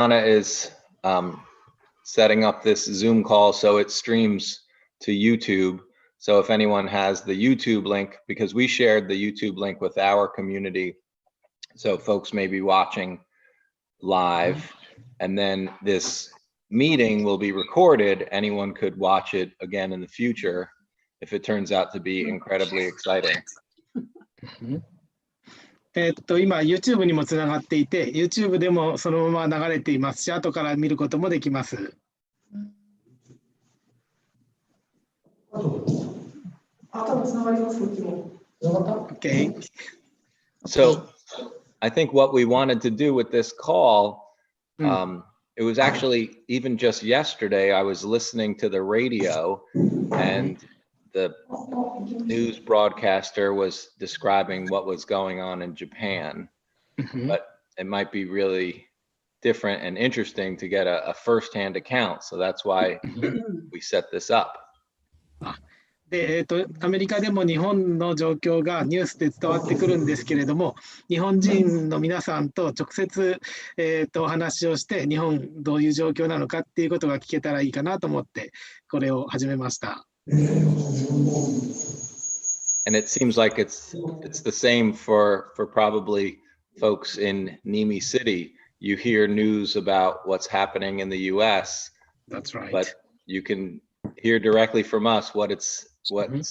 Anna is setting up this Zoom call so it streams to YouTube. So if anyone has the YouTube link, because we shared the YouTube link with our community, so folks may be watching live, and then this meeting will be recorded. Anyone could watch it again in the future if it turns out to be incredibly exciting. 今 YouTube にもつながっていて、YouTube でもそのまま流れていますし、後から見ることもできます。Okay. So I think what we wanted to do with this call, it was actually even just yesterday, I was listening to the radio and the news broadcaster was describing what was going on in Japan, but it might be really different and interesting to get a first-hand account. So that's why we set this up. でアメリカでも日本の状況がニュースで伝わってくるんですけれども、日本人の皆さんと直接、お話をして日本どういう状況なのかっていうことが聞けたらいいかなと思ってこれを始めました。And it seems like it's the same for probably folks in Niimi City. You hear news about what's happening in the U.S. That's right. But you can hear directly from us what's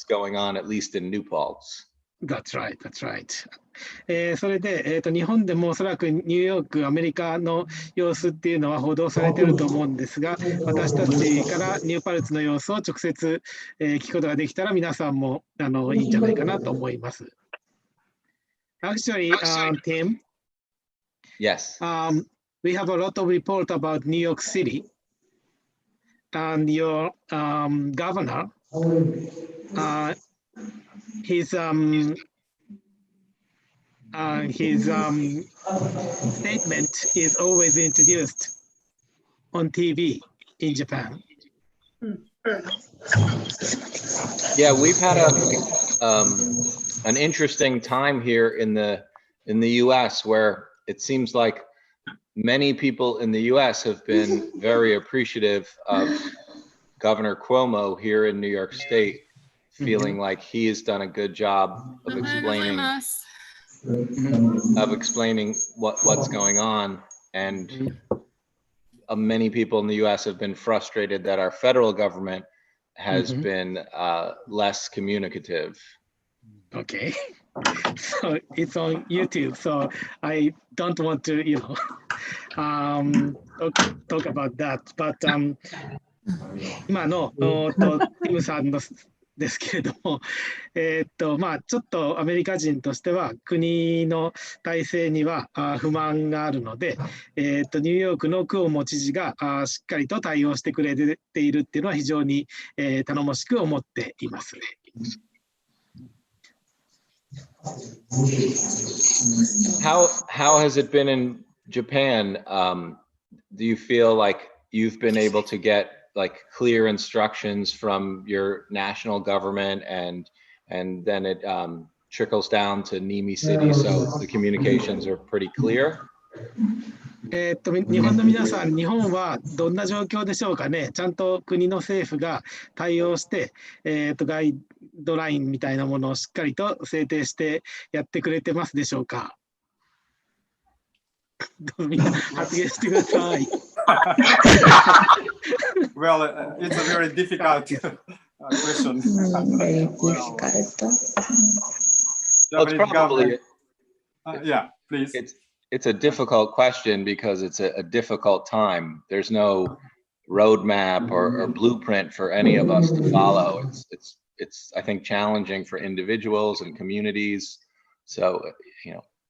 going on, at least in New Paltz. That's right, that's right. それで、日本でもおそらくニューヨーク、アメリカの様子っていうのは報道されていると思うんですが、私たちからニューパルツの様子を直接、聞くことができたら皆さんもいいんじゃないかなと思います。Actually, Tim, yes. We have a lot of report about New York City and your governor. His statement is always introduced on TV in Japan. Yeah, we've had an interesting time here in the U.S. where it seems like many people in the U.S. have been very appreciative of Governor Cuomo here in New York State, feeling like he has done a good job of explaining what's going on. And many people in the U.S. have been frustrated that our federal government has been less communicative. Okay. So it's on YouTube, so I don't want to, talk about that. But 今のティムさんのですけれども、ちょっとアメリカ人としては国の体制には不満があるので、ニューヨークのクオモ知事がしっかりと対応してくれているっていうのは非常に頼もしく思っています。How has it been in Japan? Do you feel like you've been able to get like clear instructions from your national government and then it trickles down to Niimi City, so the communications are pretty clear? 日本の皆さん、日本はどんな状況でしょうかね。ちゃんと国の政府が対応して、ガイドラインみたいなものをしっかりと制定してやってくれてますでしょうか。みんな発言してください。Well, it's a very difficult question. Very difficult. Well, it's probably, yeah, please. It's a difficult question because it's a difficult time. There's no roadmap or blueprint for any of us to follow. It's I think challenging for individuals and communities. So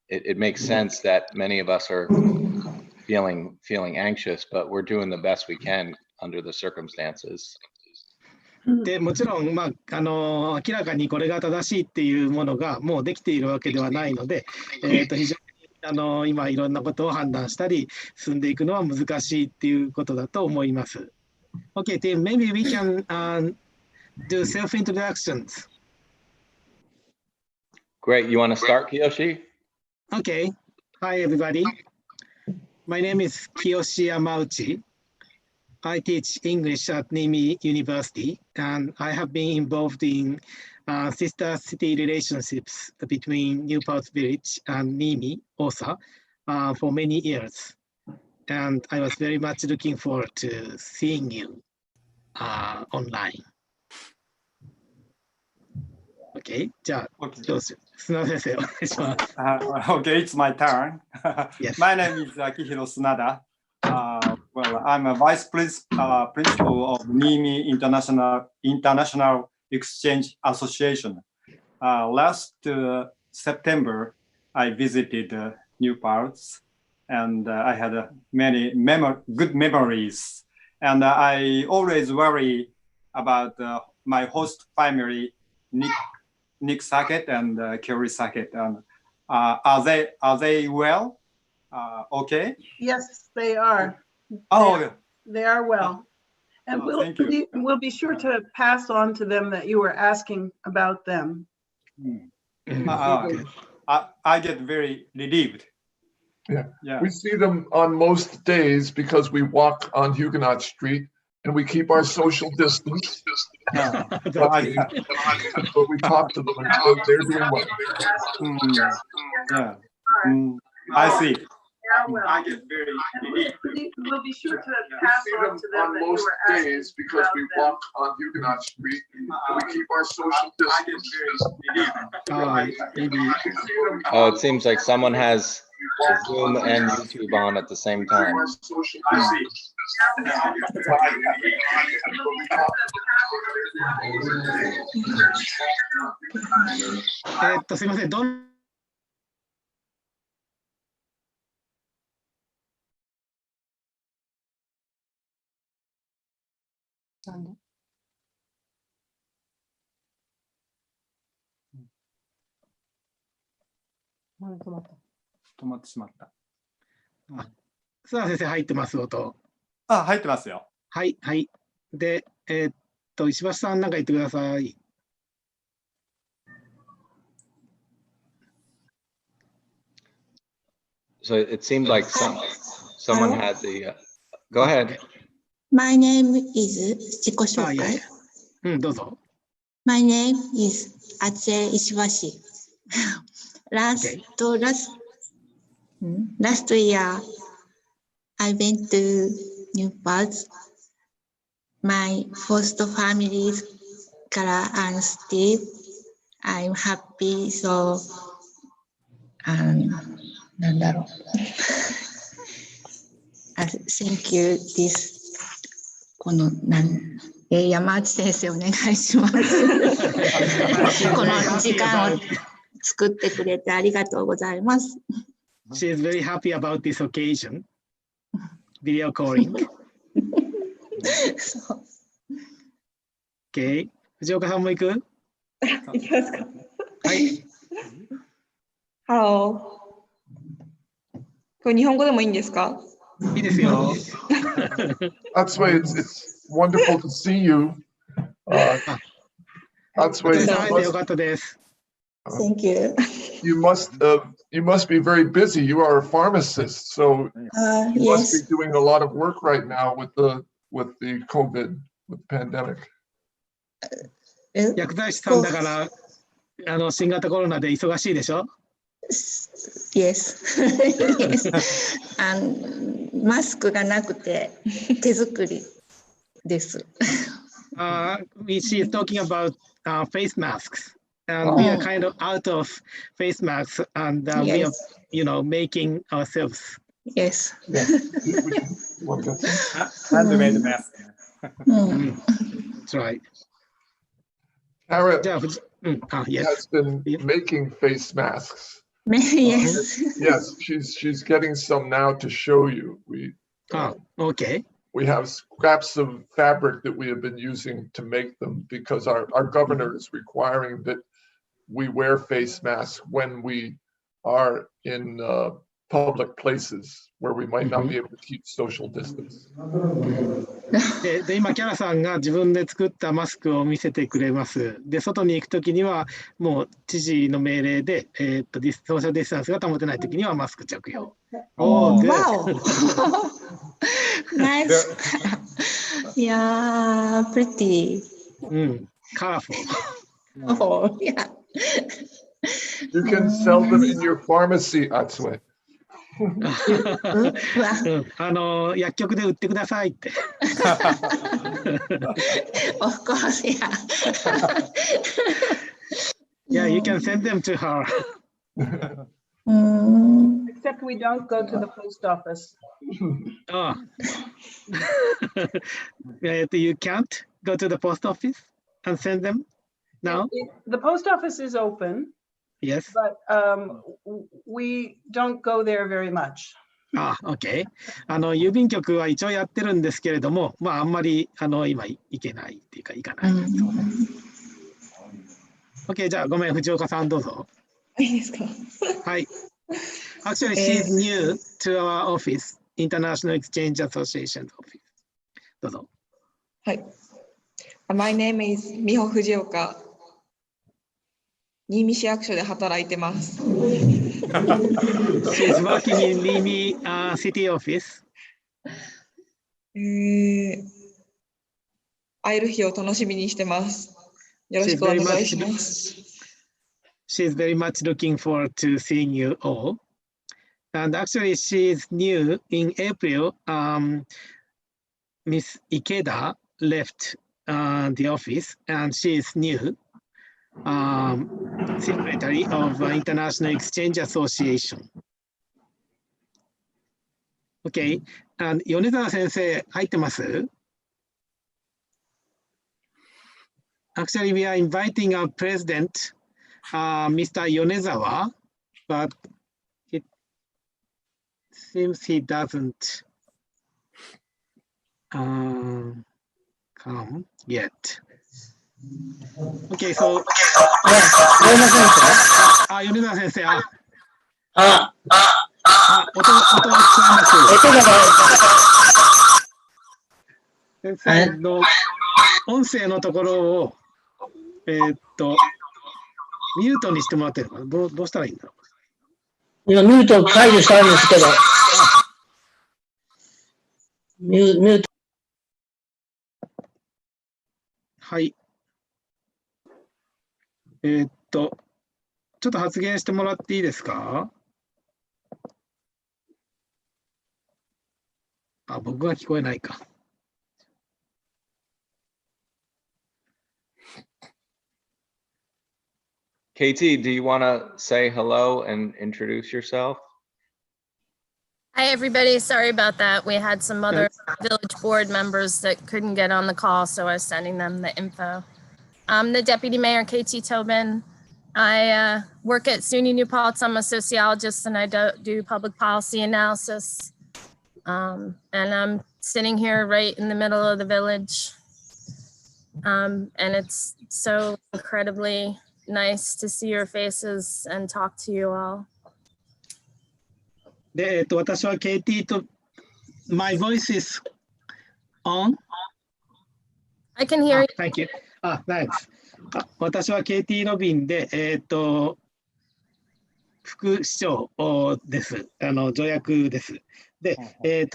it makes sense that many of us are feeling anxious, but we're doing the best we can under the circumstances. でもちろん、明らかにこれが正しいっていうものがもうできているわけではないので、非常に今いろんなことを判断したり進んでいくのは難しいっていうことだと思います。Okay, Tim, maybe we can do self-introductions. Great. You want to start, Kiyoshi? Okay. Hi, everybody. My name is Kiyoshi Yamauchi. I teach English at Niimi University, and I have been involved in sister city relationships between New Paltz Village and Niimi, Osa, for many years. And I was very much looking forward to seeing you online. Okay, じゃあ、 Okay. 教師、砂先生お願いします。Okay, it's my turn. Yes. My name is Akihiro Sunada. Well, I'm a vice principal of Niimi International Exchange Association. Last September, I visited New Paltz, and I had many good memories. And I always worry about my host family, Nick Sackett and Kerry Sackett. Are they well? Okay. Yes, they are. Oh, They are well. And thank you. we'll be sure to pass on to them that you were asking about them. I get very relieved. We see them on most days because we walk on Huguenot Street and we keep our social distance. But we talk to them and they're doing well. I see. I get very relieved. We'll be sure to pass on to them that you most were asking days because we walk on Huguenot Street and we keep our social distance. Oh, it seems like someone has Zoom and YouTube on at the same time. すみません。止まってしまった。須田先生入ってます音。入ってますよ。はいはい。で、石橋さんなんか言ってください。So it seemed like someone had the. Go ahead. My name is 自己紹介。どうぞ。My name is Ache Ishibashi. Last year, I went to New Paltz. My host families, Kara and Steve. I'm happy, so なんだろう。Thank you, this この山内先生お願いします。この時間を作ってくれてありがとうございます。She is very happy about this occasion. Video calling. Okay. 藤岡さんも行く？行きますか。はい。ハロー。これ日本語でもいいんですか？いいですよ。That's why it's wonderful to see you. That's why よかったです。Thank you. You must be very busy. You are a pharmacist, so you must be doing a lot of work right now with the COVID, with the pandemic. 薬剤師さんだから新型コロナで忙しいでしょ？ Yes. Yes. マスクがなくて手作りです。She is talking about face masks. And we are kind of out of face masks, and we are, making ourselves. Yes. Handmade mask. That's right. Kara Yes. has been making face masks. Yes. Yes, she's getting some now to show you. Okay. We have scraps of fabric that we have been using to make them because our governor is requiring that we wear face masks when we are in public places where we might not be able to keep social distance. で、今、キャラさんが自分で作ったマスクを見せてくれます。で、外に行くときには、もう知事の命令で、ソーシャルディスタンスが保てないときにはマスク着用。Oh, good. wow. Nice. Yeah, pretty. Colorful. Oh, yeah. You can sell them in your pharmacy, Atsue. 薬局で売ってくださいって。Of course, yeah. Yeah, you can send them to her. Except we don't go to the post office. Oh. You can't go to the post office and send them now? The post office is open, Yes. but we don't go there very much. OK。郵便局は一応やってるんですけれども、まあ、あんまり今行けないっていうか、行かない。OK、じゃあ、ごめん、藤岡さん、どうぞ。いいですか。はい。Actually, she's new to our office, International Exchange Association office. どうぞ。はい。My name is 美穂藤岡。新見市役所で働いてます。She's working in Niimi City office. 会える日を楽しみにしてます。よろしくお願いします。She's very much looking forward to seeing you all. And actually, she's new in April. Miss Ikeda left the office, and she's new secretary of International Exchange Association. Okay. And 米沢先生、入ってます? Actually, we are inviting our president, Mr. Yonezawa, but it seems he doesn't come yet. Okay, so 米沢先生、音が聞こえます。先生の音声のところをミュートにしてもらってるのかな。どうしたらいいんだろう。今、ミュート解除したんですけど。ミュート。はい。ちょっと発言してもらっていいですか。僕が聞こえないか。KT, do you want to say hello and introduce yourself? Hi, everybody. Sorry about that. We had some other village board members that couldn't get on the call, so I was sending them the info. I'm the Deputy Mayor, KT Tobin. I work at SUNY New Paltz. I'm a sociologist, and I do public policy analysis. And I'm sitting here right in the middle of the village. And it's so incredibly nice to see your faces and talk to you all. で、私は KT と My voice is on? I can hear you. Thank you. Thanks. 私は KT ロビンで、副市長です。助役です。で、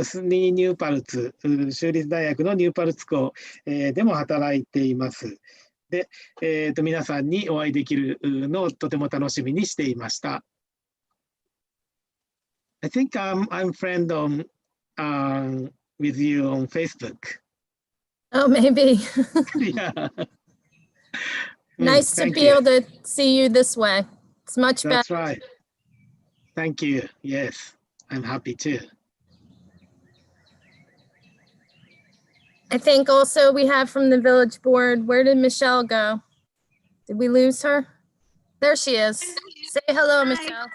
スニーニューパルツ、州立大学のニューパルツ校、でも働いています。で、皆さんにお会いできるのをとても楽しみにしていました。I think I'm friend on with you on Facebook. Oh, maybe. Yeah. Nice to be able to see you this way. It's much better. That's right. Thank you. Yes, I'm happy too. I think also we have from the village board, where did Michelle go? Did we lose her? There she is. Say hello, Hi. Michelle.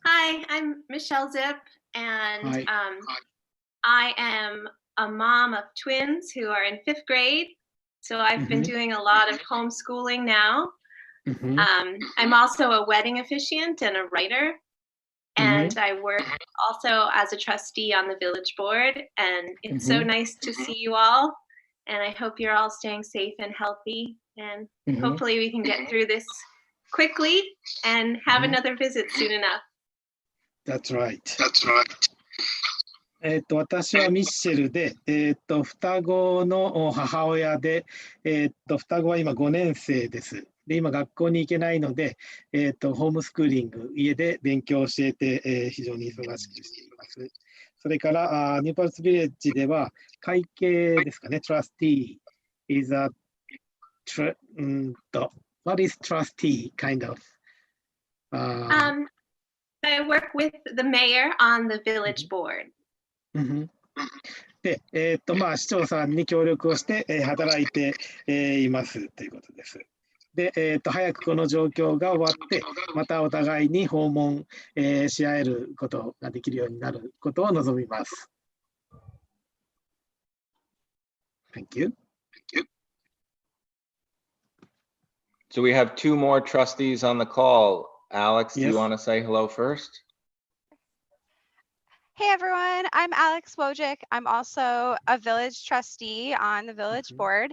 Hi, I'm Michelle Zip, and I am a mom of twins who are in 5th grade. So I've been doing a lot of homeschooling now. I'm also a wedding officiant and a writer. and I work also as a trustee on the village board. And it's so nice to see you all. And I hope you're all staying safe and healthy. And hopefully we can get through this quickly and have another visit soon enough. That's right. That's right. 私はミッシェルで、双子の母親で、双子は今5年生です。で、今学校に行けないので、ホームスクーリング、家で勉強を教えて、非常に忙しくしています。それから、ニューパルツビレッジでは、会計ですかね、トラスティー is a, what is trustee kind of? I work with the mayor on the village board. で、市長さんに協力をして、働いて、いますということです。で、早くこの状況が終わって、またお互いに訪問、し合えることができるようになることを望みます。Thank you. So we have two more trustees on the call. Alex, do you want to say hello first? Hey everyone, I'm Alex Wojcik. I'm also a village trustee on the village board,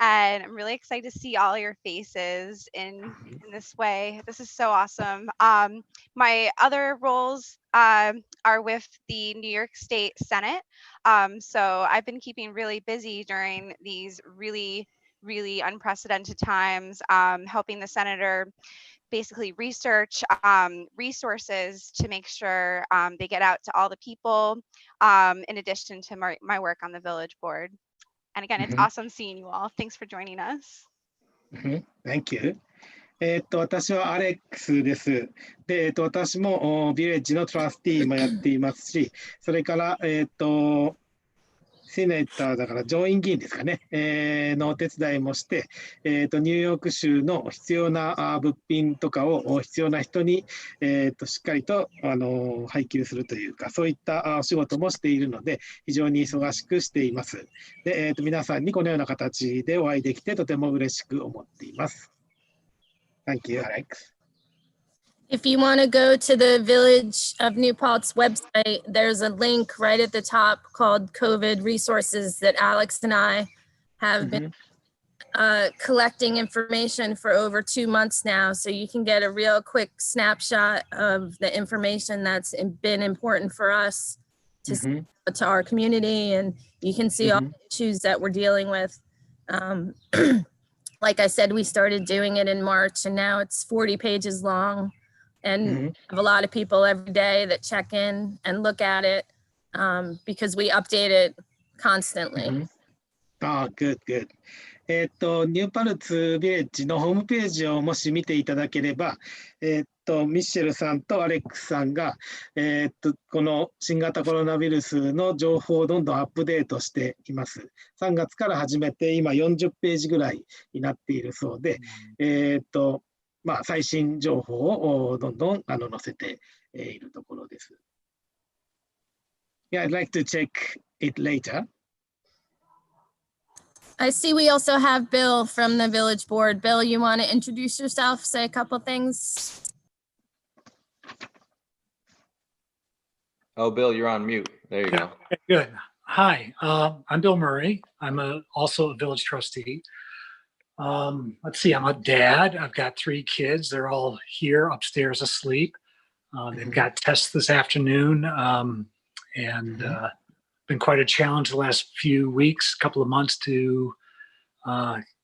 and I'm really excited to see all your faces in this way. This is so awesome. My other roles are with the New York State Senate. So I've been keeping really busy during these really unprecedented times, helping the senator basically research resources to make sure they get out to all the people, in addition to my work on the village board. And again, it's awesome seeing you all. Thanks for joining us. Thank you. 私はアレックスです。で、私もビレッジのトラスティーもやっていますし、それから、セネーターだから上院議員ですかね、のお手伝いもして、ニューヨーク州の必要な物品とかを必要な人に、しっかりと配給するというか、そういったお仕事もしているので、非常に忙しくしています。で、皆さんにこのような形でお会いできてとても嬉しく思っています。Thank you, Alex. If you want to go to the Village of New Paltz website, there's a link right at the top called COVID resources that Alex and I have been collecting information for over 2 months now. So you can get a real quick snapshot of the information that's been important for us to our community. And you can see all the issues that we're dealing with. Like I said, we started doing it in March and now it's 40 pages long. And have a lot of people every day that check in and look at it because we update it constantly. Good. ニューパルツビレッジのホームページをもし見ていただければ、ミッシェルさんとアレックスさんが、この新型コロナウイルスの情報をどんどんアップデートしています。3月から始めて今40ページぐらいになっているそうで、最新情報をどんどん載せているところです。Yeah, I'd like to check it later. I see we also have Bill from the village board. Bill, you want to introduce yourself, say a couple things? Oh, Bill, you're on mute. There you go. Good. Hi, I'm Bill Murray. I'm also a village trustee. Let's see, I'm a dad. I've got 3 kids. They're all here upstairs asleep. They've got tests this afternoon, and been quite a challenge the last few weeks, couple of months to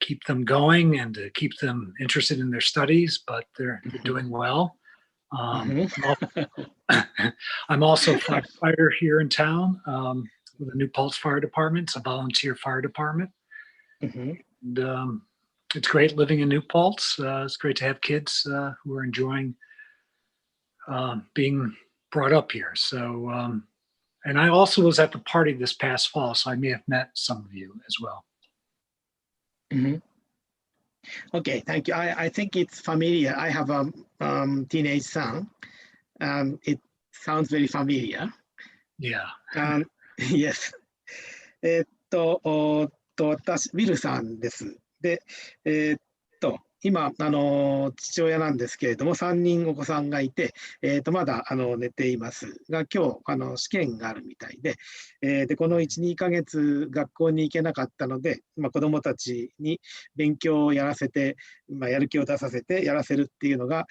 keep them going and to keep them interested in their studies, but they're doing well. I'm also a firefighter here in town with the New Paltz Fire Department. It's a volunteer fire department. And, it's great living in New Paltz. It's great to have kids who are enjoying being brought up here. So, and I also was at the party this past fall, so I may have met some of you as well. Okay, thank you. I think it's familiar. I have a teenage son. It sounds very familiar. Yeah. Yes. 私、ウィルさんです。で、今、父親なんですけれども、3人お子さんがいて、まだ寝ていますが、今日試験があるみたいで、でこの1、2ヶ月学校に行けなかったので、子どもたちに勉強をやらせて、やる気を出させてやらせるっていうのが、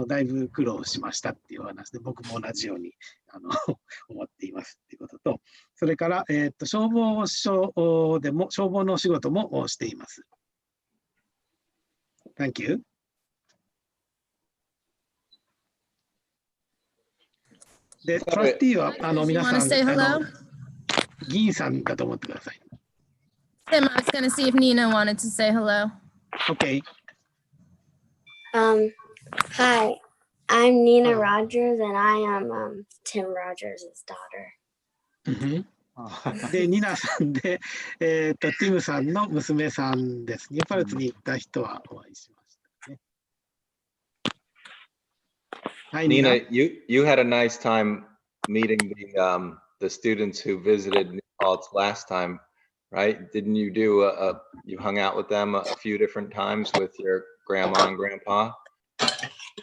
だいぶ苦労しましたっていう話で、僕も同じように思っていますっていうことと、それから、消防署でも、消防のお仕事もしています。Thank you. で、トラスティは皆さん、議員さんだと思ってください。Tim, I was going to see if Nina wanted to say hello. Okay. Hi, I'm Nina Rogers, and I am Tim Rogers' daughter. で、ニナさんで、ティムさんの娘さんです。ニューパルツに行った人はお会いしましたね。Hi, Nina, you had a nice time meeting the students who visited New Paltz last time, right? Didn't you do you hung out with them a few different times with your grandma and grandpa?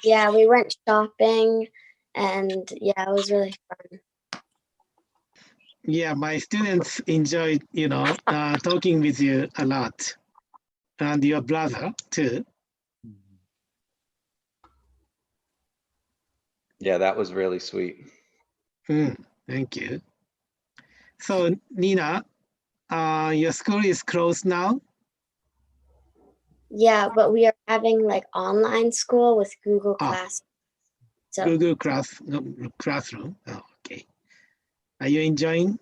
Yeah, we went shopping, and yeah, it was really fun. Yeah, my students enjoyed, talking with you a lot, and your brother too. Yeah, that was really sweet. Thank you. So, Nina, your school is closed now? Yeah, but we are having like online school with Google Class. So, Google Classroom. Oh, okay. Are you enjoying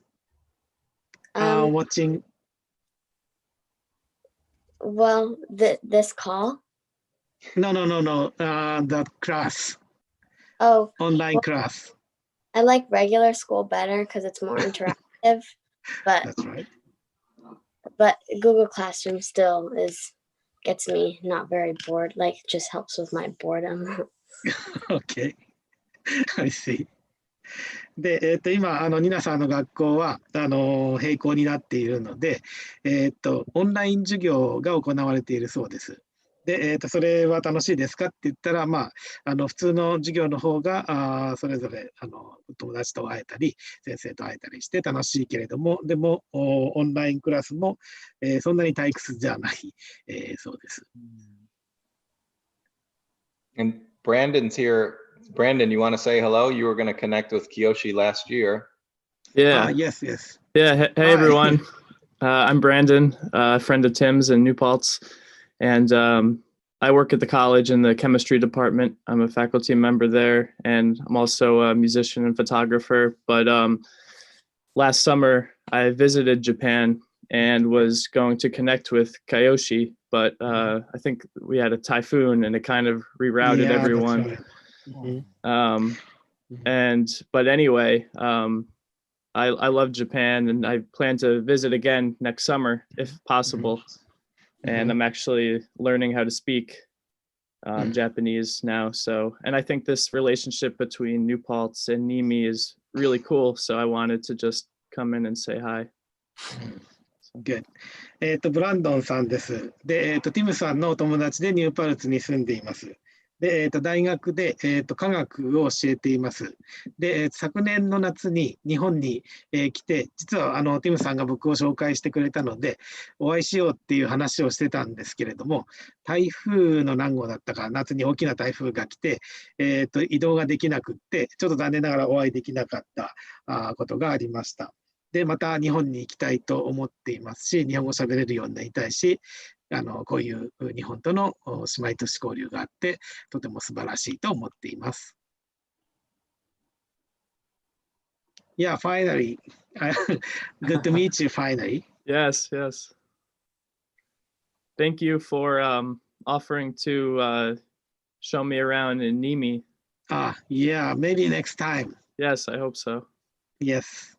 watching? Well, this call? No. The class. Oh. Online class. I like regular school better because it's more interactive. But that's right. But Google Classroom still gets me not very bored. Like, just helps with my boredom. Okay. I see. で、今、ニナさんの学校は閉校になっているので、オンライン授業が行われているそうです。で、それは楽しいですかって言ったら、普通の授業の方がそれぞれ友達と会えたり、先生と会えたりして楽しいけれども、でもオンラインクラスも、そんなに退屈じゃない、そうです。And Brandon's here. Brandon, you want to say hello? You were going to connect with Kiyoshi last year. Yeah. Yes. Yeah. Hey everyone. I'm Brandon, a friend of Tim's in New Paltz, and I work at the college in the chemistry department. I'm a faculty member there, and I'm also a musician and photographer. But last summer, I visited Japan and was going to connect with Kiyoshi, but I think we had a typhoon and it kind of rerouted everyone. That's right. But anyway, I love Japan, and I plan to visit again next summer if possible. And I'm actually learning how to speak Japanese now. So, and I think this relationship between New Paltz and Niimi is really cool. So I wanted to just come in and say hi. Good. ブランドンさんです。で、ティムさんのお友達でニューパルツに住んでいます。で、大学で、科学を教えています。で、昨年の夏に日本に、来て、実はティムさんが僕を紹介してくれたので、お会いしようっていう話をしてたんですけれども、台風の何号だったか、夏に大きな台風が来て、移動ができなくって、ちょっと残念ながらお会いできなかったことがありました。で、また日本に行きたいと思っていますし、日本語喋れるようになりたいし、こういう日本との姉妹都市交流があって、とても素晴らしいと思っています。Yeah, finally. Good to meet you, finally. Yes. Thank you for offering to show me around in Niimi. Yeah, maybe next time. Yes, I hope so. Yes.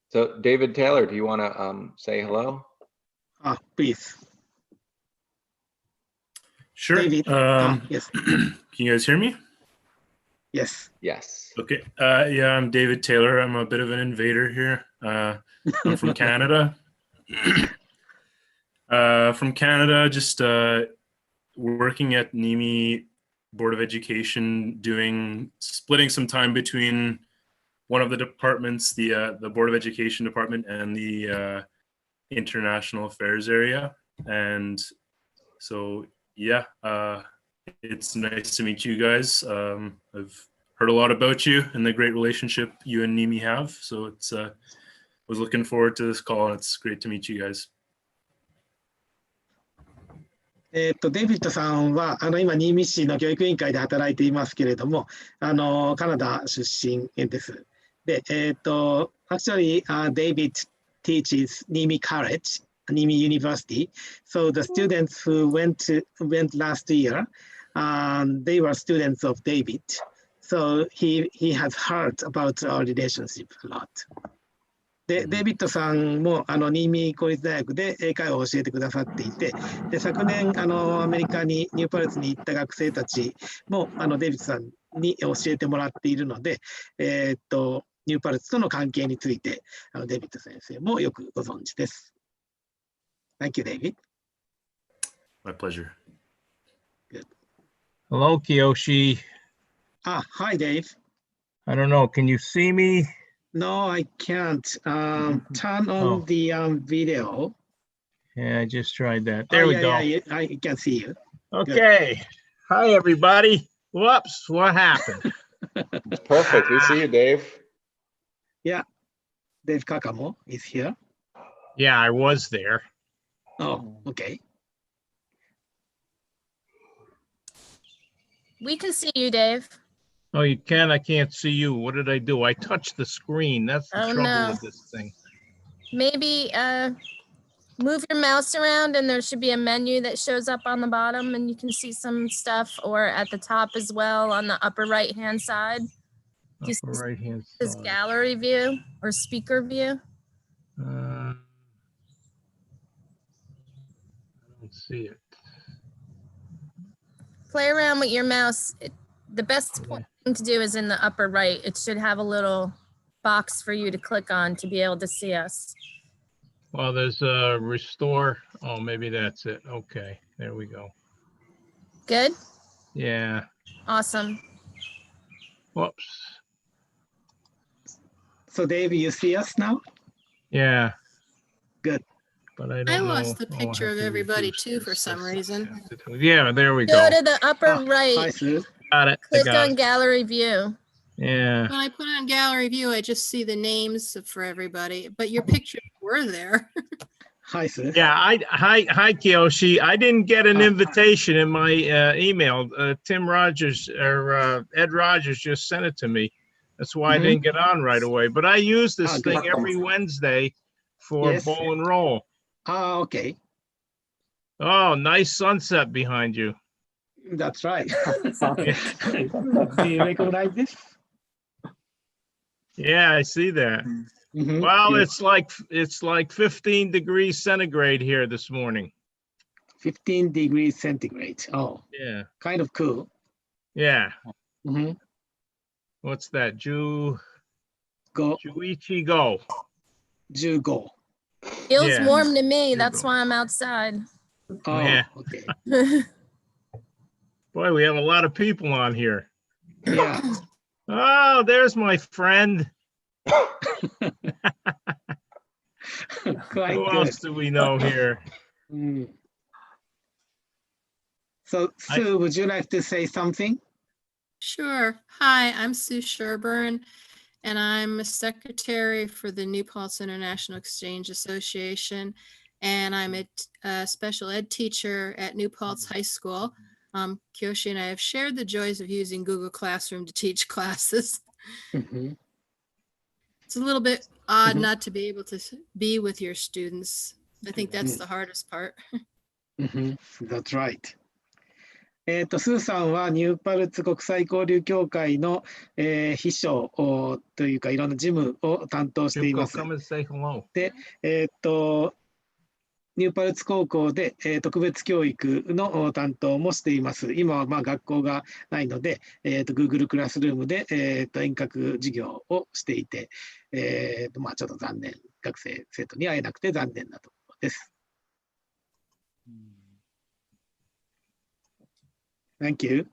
So, David Taylor, do you want to say hello? Please. Sure. David, yes. Can you guys hear me? Yes. Yes. Okay. Yeah, I'm David Taylor. I'm a bit of an invader here. I'm from Canada. From Canada, just working at Niimi Board of Education, splitting some time between one of the departments, the Board of Education department, and the International Affairs area. And so, yeah, it's nice to meet you guys. I've heard a lot about you and the great relationship you and Niimi have. So it's was looking forward to this call, and it's great to meet you guys. デイビッドさんは今、新見市の教育委員会で働いていますけれども、カナダ出身です。で、actually, David teaches Niimi College, Niimi University. So the students who went last year, they were students of David. So he has heard about our relationship a lot. で、デイビッドさんも新見公立大学で英会話を教えてくださっていて、で昨年アメリカにニューパルツに行った学生たちもデイビッドさんに教えてもらっているので、ニューパルツとの関係についてデイビッド先生もよくご存知です。Thank you, David. My pleasure. Good. Hello, Kiyoshi. Hi, Dave. I don't know. Can you see me? No, I can't. Turn on the video. Yeah, I just tried that. There we go. Yeah, I can see you. Okay. Good. Hi, everybody. Whoops, what happened? It's perfect. We see you, Dave. Yeah. Dave Kakamo is here. Yeah, I was there. Oh, okay. We can see you, Dave. Oh, you can? I can't see you. What did I do? I touched the screen. That's the trouble with this thing. Maybe move your mouse around and there should be a menu that shows up on the bottom and you can see some stuff, or at the top as well on the upper right-hand side. Upper right-hand side. This gallery view or speaker view. I don't see it. Play around with your mouse. The best thing to do is in the upper right. It should have a little box for you to click on to be able to see us. Well, there's a restore. Oh, maybe that's it. Okay, there we go. Good? Yeah. Awesome. Whoops. So, Dave, you see us now? Yeah. Good. But I don't know. Lost the picture of everybody too for some reason. Yeah, there we go. Go to the upper right. Hi, Sue. Got it. Click on gallery view. Yeah. When I put on gallery view, I just see the names for everybody, but your pictures were there. Hi, Sue. Yeah, hi, Kiyoshi. I didn't get an invitation in my email. Tim Rogers or Ed Rogers just sent it to me. That's why I didn't get on right away. But I use this thing every Wednesday for bowl and roll. Okay. Oh, nice sunset behind you. That's right. Do you recognize this? Yeah, I see that. Well, it's like 15 degrees centigrade here this morning. 15 degrees centigrade. Oh, yeah. Kind of cool. Yeah. What's that? Juichi go. Jugo. Feels warm to me. That's why I'm outside. Oh, yeah. Okay. Boy, we have a lot of people on here. Yeah. Oh, there's my friend. Who else do we know here? So, Sue, would you like to say something? Sure. Hi, I'm Sue Sherburne, and I'm a secretary for the New Paltz International Exchange Association, and I'm a special ed teacher at New Paltz High School. Kiyoshi and I have shared the joys of using Google Classroom to teach classes. It's a little bit odd not to be able to be with your students. I think that's the hardest part. That's right. スーさんはニューパルツ国際交流協会の、秘書というかいろんな事務を担当しています。で、ニューパルツ高校で、特別教育の担当もしています。今は学校がないので、Google クラスルームで、遠隔授業をしていて、ちょっと残念、生徒に会えなくて残念なところです。Thank you.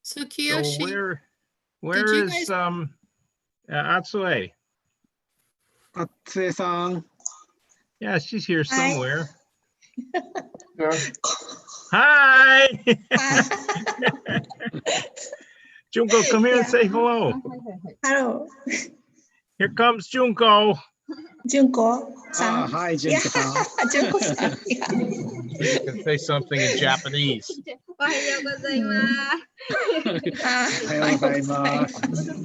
So Kiyoshi, where you is guys- Atsue? Atsue-san. Yeah, she's here somewhere. Yeah. Hi. Junko, come here and say hello. Hello. Here comes Junko. Junko-san. Hi, Junko-san. Junko-san. You can say something in Japanese. おはようございます。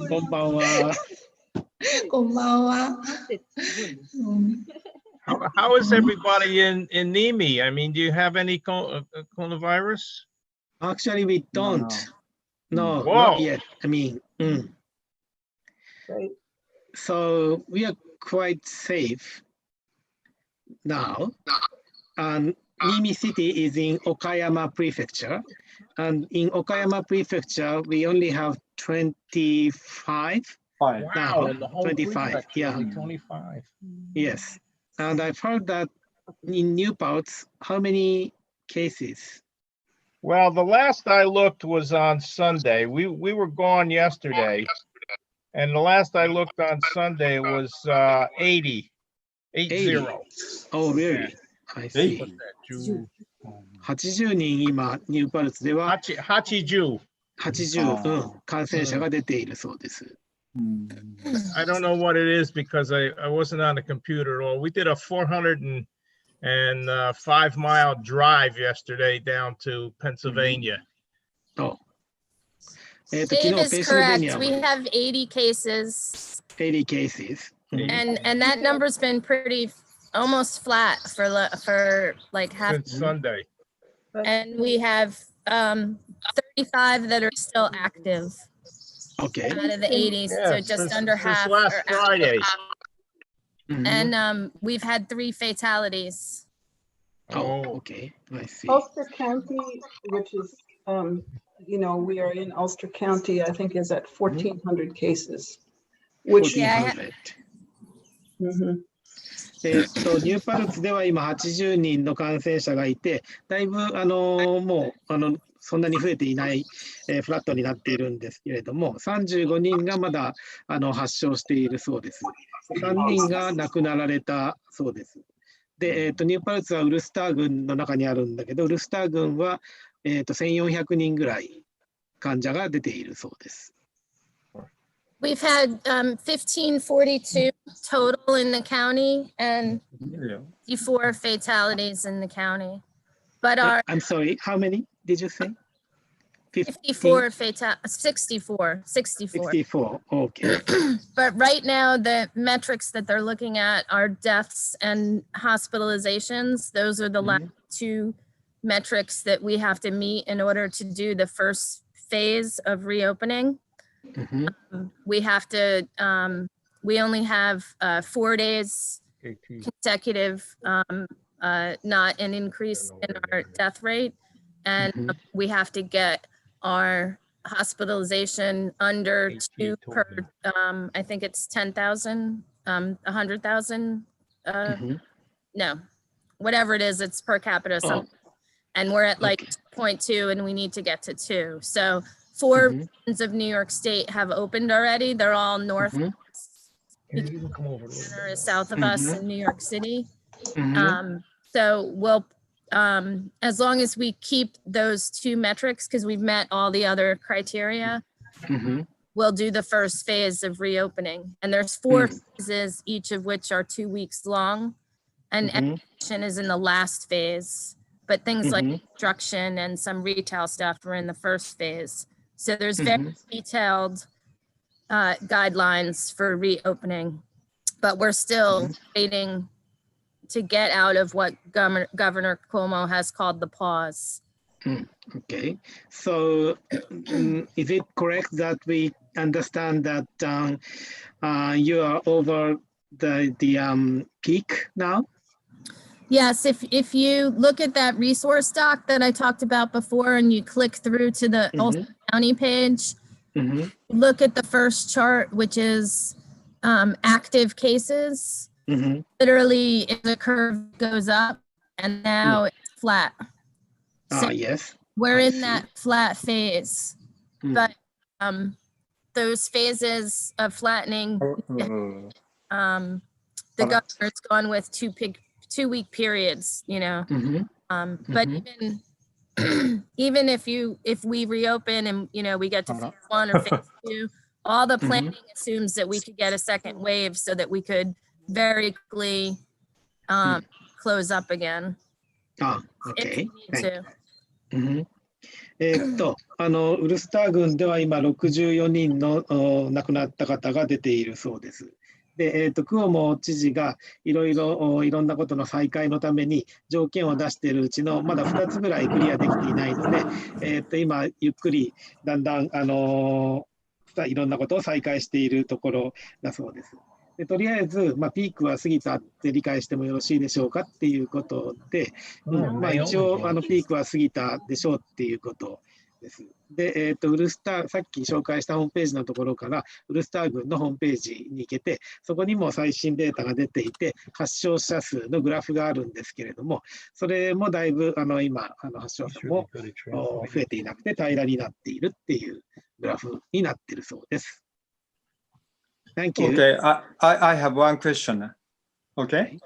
こんばんは。こんばんは。How is everybody in Niimi? I mean, do you have any coronavirus? Actually, we don't. No, Whoa. not yet. I mean, so we are quite safe now. And Niimi City is in Okayama Prefecture. And in Okayama Prefecture, we only have 25. Wow, in the whole 25, prefecture, yeah. only 25. Yes. And I've heard that in New Paltz, how many cases? Well, the last I looked was on Sunday. We were gone yesterday. And the last I looked on Sunday was 80. 80. Oh, really? I see. 80人今、ニューパルツでは80、感染者が出ているそうです。I don't know what it is because I wasn't on the computer at all. We did a 405-mile drive yesterday down to Pennsylvania. Oh. Dave is correct. We have 80 cases. 80 cases. And that number's been pretty almost flat for like half since Sunday. And we have 35 that are still active. Okay. Out of the 80s, so just under half. Last Friday. And we've had 3 fatalities. Oh, okay. I see. Ulster County, which is, we are in Ulster County, I think is at 1,400 cases. Which 1,400. ニューパルツでは今80人の感染者がいて、だいぶもうそんなに増えていない、フラットになっているんですけれども、35人がまだ発症しているそうです。3人が亡くなられたそうです。で、ニューパルツはウルスター郡の中にあるんだけど、ウルスター郡は、1400人ぐらい患者が出ているそうです。We've had 1542 total in the county and 54 fatalities in the county. But I'm sorry, how many did you say? 64 64. 64, okay. But right now, the metrics that they're looking at are deaths and hospitalizations. Those are the last 2 metrics that we have to meet in order to do the first phase of reopening. We have to, we only have 4 days consecutive, not an increase in our death rate. And we have to get our hospitalization under 2 per, I think it's 10,000, 100,000, no, whatever it is, it's per capita. And we're at like 0.2 and we need to get to 2. So 4 regions of New York State have opened already. They're all north, south of us in New York City. So we'll, as long as we keep those 2 metrics, because we've met all the other criteria, we'll do the first phase of reopening. And there's 4 phases, each of which are 2 weeks long. And education is in the last phase. But things like construction and some retail stuff are in the first phase. So there's very detailed guidelines for reopening, but we're still waiting to get out of what Governor Cuomo has called the pause. Okay, so is it correct that we understand that you are over the peak now? Yes, if you look at that resource doc that I talked about before and you click through to the Ulster County page, look at the first chart, which is active cases. Literally, the curve goes up and now it's flat. So yes. we're in that flat phase, but those phases of flattening, the governor's gone with 2-week periods, you know. But even if we reopen and, you know, we get to phase 1 or phase 2, all the planning assumes that we could get a second wave so that we could very quickly close up again. Okay. If we need to. ウルスター郡では今64人の亡くなった方が出ているそうです。で、クオモ知事がいろんなことの再開のために条件を出しているうちのまだ2つぐらいクリアできていないので、今ゆっくりだんだんいろんなことを再開しているところだそうです。でとりあえず、ピークは過ぎたって理解してもよろしいでしょうかっていうことで、一応ピークは過ぎたでしょうっていうことです。で、ウルスター、さっき紹介したホームページのところから、ウルスター郡のホームページに行けて、そこにも最新データが出ていて、発症者数のグラフがあるんですけれども、それもだいぶ今、発症者も増えていなくて平らになっているっていうグラフになっているそうです。Thank you. Okay, I have one question. Okay.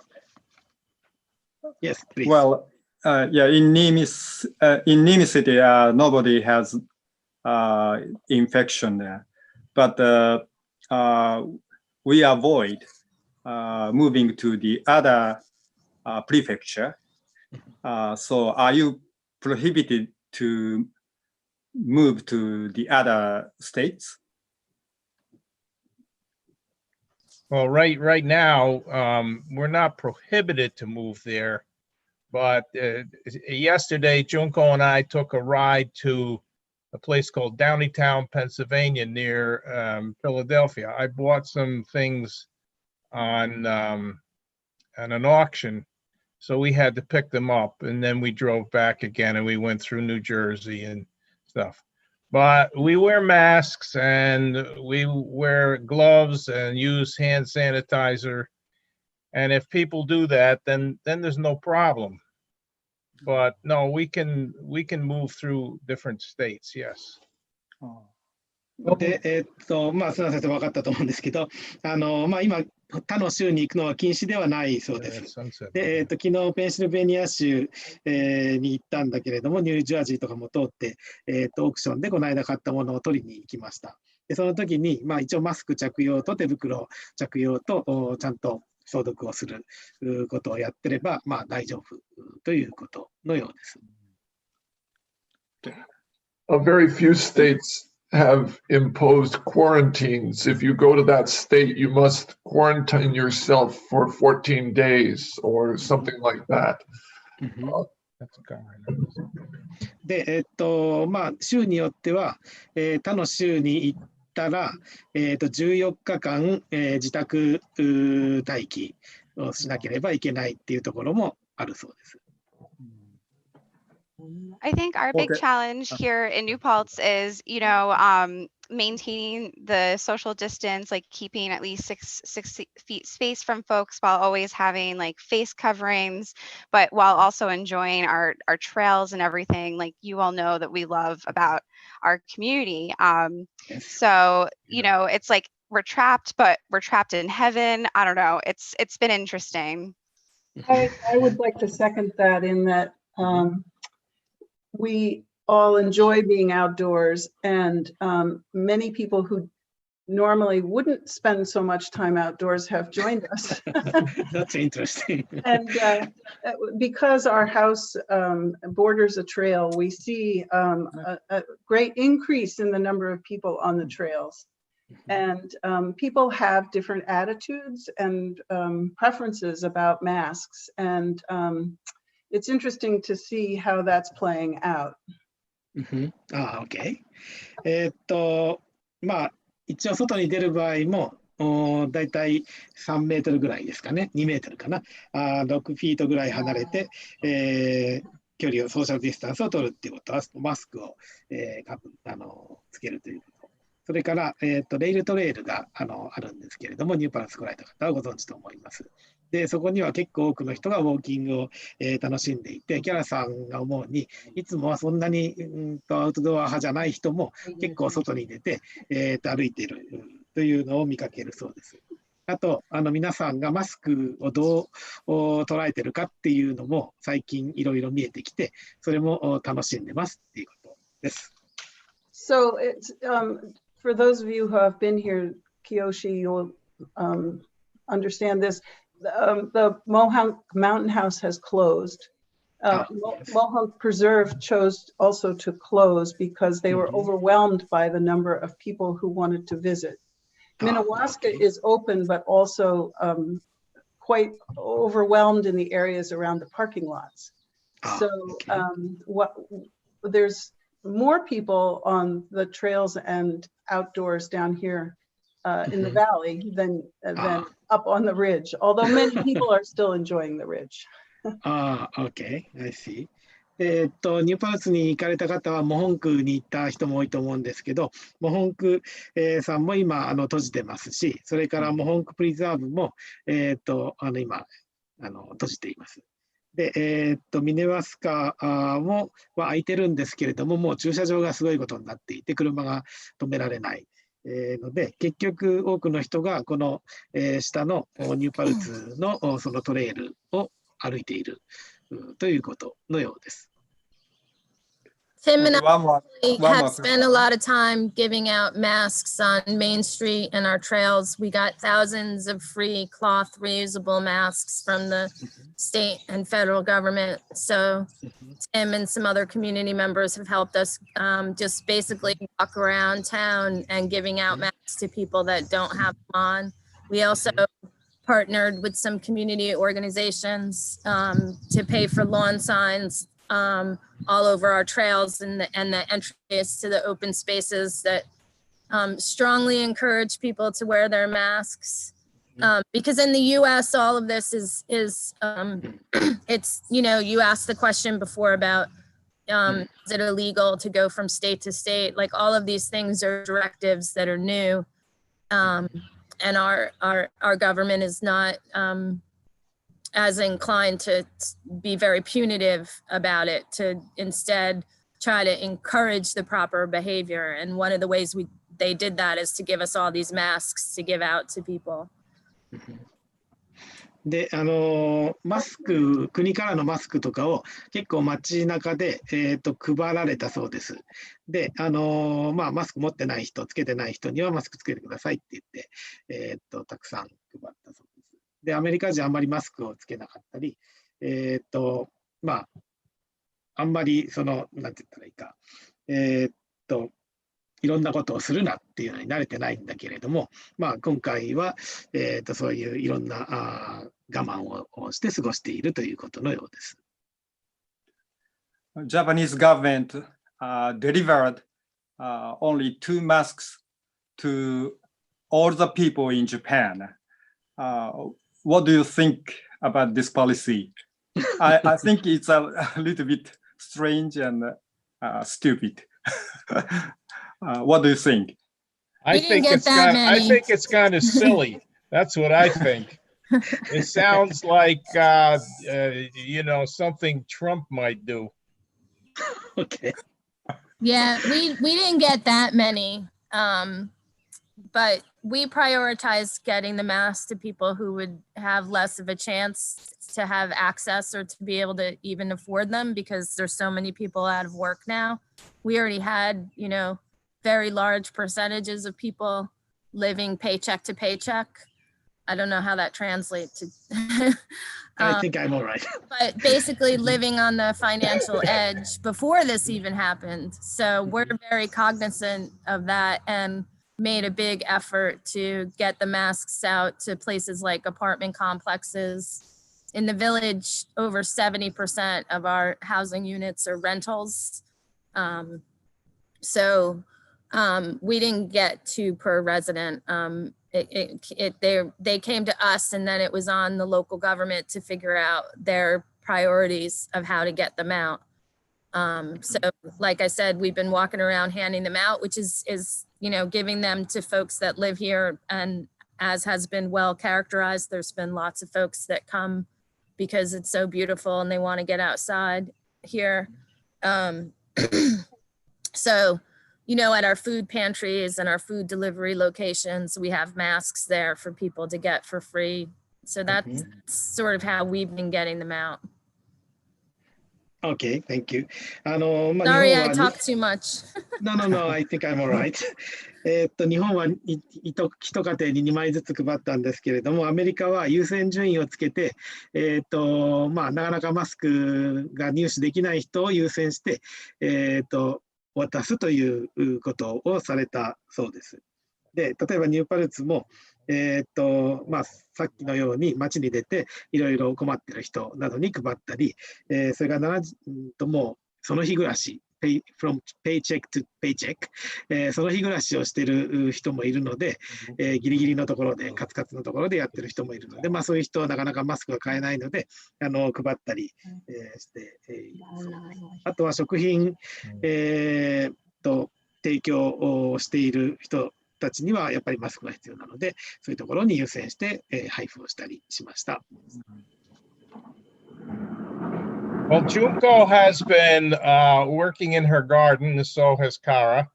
Yes, please. Well, yeah, in Niimi City, nobody has infection there, but we avoid moving to the other prefecture. So, are you prohibited to move to the other states? Well, right now, we're not prohibited to move there, but yesterday, Junko and I took a ride to a place called Downeytown, Pennsylvania, near Philadelphia. I bought some things on an auction, so we had to pick them up, and then we drove back again, and we went through New Jersey and stuff. But we wear masks and we wear gloves and use hand sanitizer. And if people do that, then there's no problem. But no, we can move through different states, yes. で、須田先生分かったと思うんですけど、今、他の州に行くのは禁止ではないそうです。で、昨日ペンシルベニア州、に行ったんだけれども、ニュージャージーとかも通って、オークションでこの間買ったものを取りに行きました。で、その時に、一応マスク着用と手袋着用とちゃんと消毒をすることをやってれば、大丈夫ということのようです。Very few states have imposed quarantines. If you go to that state, you must quarantine yourself for 14 days or something like that. で、州によっては、他の州に行ったら、14日間、自宅待機をしなければいけないっていうところもあるそうです。I think our big challenge here in New Paltz is, maintaining the social distance, like keeping at least six feet space from folks while always having like face coverings, but while also enjoying our trails and everything, like you all know that we love about our community. So, it's like we're trapped, but we're trapped in heaven. I don't know. It's been interesting. I would like to second that in that we all enjoy being outdoors, and many people who normally wouldn't spend so much time outdoors have joined us. That's interesting. And because our house borders a trail, we see a great increase in the number of people on the trails. And people have different attitudes and preferences about masks. And it's interesting to see how that's playing out. OK。一応外に出る場合も、だいたい3メートルぐらいですかね、2メートルかな、6フィートぐらい離れて、距離を、ソーシャルディスタンスを取るっていうことは、マスクを、つけるということ。それから、レイルトレイルがあるんですけれども、ニューパランス来られた方はご存知と思います。で、そこには結構多くの人がウォーキングを、楽しんでいて、キャラさんが思うに、いつもはそんなにアウトドア派じゃない人も結構外に出て、歩いているというのを見かけるそうです。あと、皆さんがマスクをどう捉えてるかっていうのも最近いろいろ見えてきて、それも楽しんでますっていうことです。So it's for those of you who have been here, Kiyoshi, you'll understand this. The Mohawk Mountain House has closed. Mohawk Preserve chose also to close because they were overwhelmed by the number of people who wanted to visit. Minnewaska is open, but also quite overwhelmed in the areas around the parking lots. So there's more people on the trails and outdoors down here in the valley than up on the ridge, although many people are still enjoying the ridge. Okay, I see. ニューパルツに行かれた方はモホンクに行った人も多いと思うんですけど、モホンク、さんも今閉じてますし、それからモホンクプリザーブも、今閉じています。で、ミネワスカは空いてるんですけれども、もう駐車場がすごいことになっていて、車が止められない。ので、結局多くの人がこの、下のニューパルツのそのトレイルを歩いているということのようです。Tim and I have spent a lot of time giving out masks on Main Street and our trails. We got thousands of free cloth reusable masks from the state and federal government. So Tim and some other community members have helped us just basically walk around town and giving out masks to people that don't have them on. We also partnered with some community organizations to pay for lawn signs all over our trails and the entries to the open spaces that strongly encourage people to wear their masks. Because in the US, all of this is it's, you asked the question before about is it illegal to go from state to state? Like all of these things are directives that are new. And our government is not as inclined to be very punitive about it, to instead try to encourage the proper behavior. And one of the ways they did that is to give us all these masks to give out to people. で、マスク、国からのマスクとかを結構街中で、配られたそうです。で、マスク持ってない人、つけてない人にはマスクつけてくださいって言って、たくさん配ったそうです。で、アメリカ人あんまりマスクをつけなかったり、あんまりなんて言ったらいいか、いろんなことをするなっていうのに慣れてないんだけれども、今回は、そういういろんな我慢をして過ごしているということのようです。Japanese government delivered only 2 masks to all the people in Japan. What do you think about this policy? I think it's a little bit strange and stupid. What do you think? I think it's kind of silly. That's what I think. It sounds like something Trump might do. Okay. Yeah, we didn't get that many, but we prioritized getting the masks to people who would have less of a chance to have access or to be able to even afford them, because there's so many people out of work now. We already had, very large percentages of people living paycheck to paycheck. I don't know how that translates to. I think I'm all right. But basically living on the financial edge before this even happened. So we're very cognizant of that and made a big effort to get the masks out to places like apartment complexes. In the village, over 70% of our housing units are rentals. So we didn't get 2 per resident. They came to us, and then it was on the local government to figure out their priorities of how to get them out. So like I said, we've been walking around handing them out, which is, you know, giving them to folks that live here. And as has been well characterized, there's been lots of folks that come because it's so beautiful and they want to get outside here. So, you know, at our food pantries and our food delivery locations, we have masks there for people to get for free. So that's sort of how we've been getting them out. Okay, thank you. Sorry, I talk too much. No, I think I'm all right. 日本は一家庭に2枚ずつ配ったんですけれども、アメリカは優先順位をつけて、なかなかマスクが入手できない人を優先して、渡すということをされたそうです。で、例えばニューパルツも、さっきのように街に出ていろいろ困っている人などに配ったり、それがもうその日暮らし、from paycheck to paycheck、その日暮らしをしている人もいるので、ギリギリのところでカツカツのところでやってる人もいるので、そういう人はなかなかマスクが買えないので配ったり、しています。あとは食品、提供をしている人たちにはやっぱりマスクが必要なので、そういうところに優先して、配布をしたりしました。Well, Junko has been working in her garden, and so has Kara.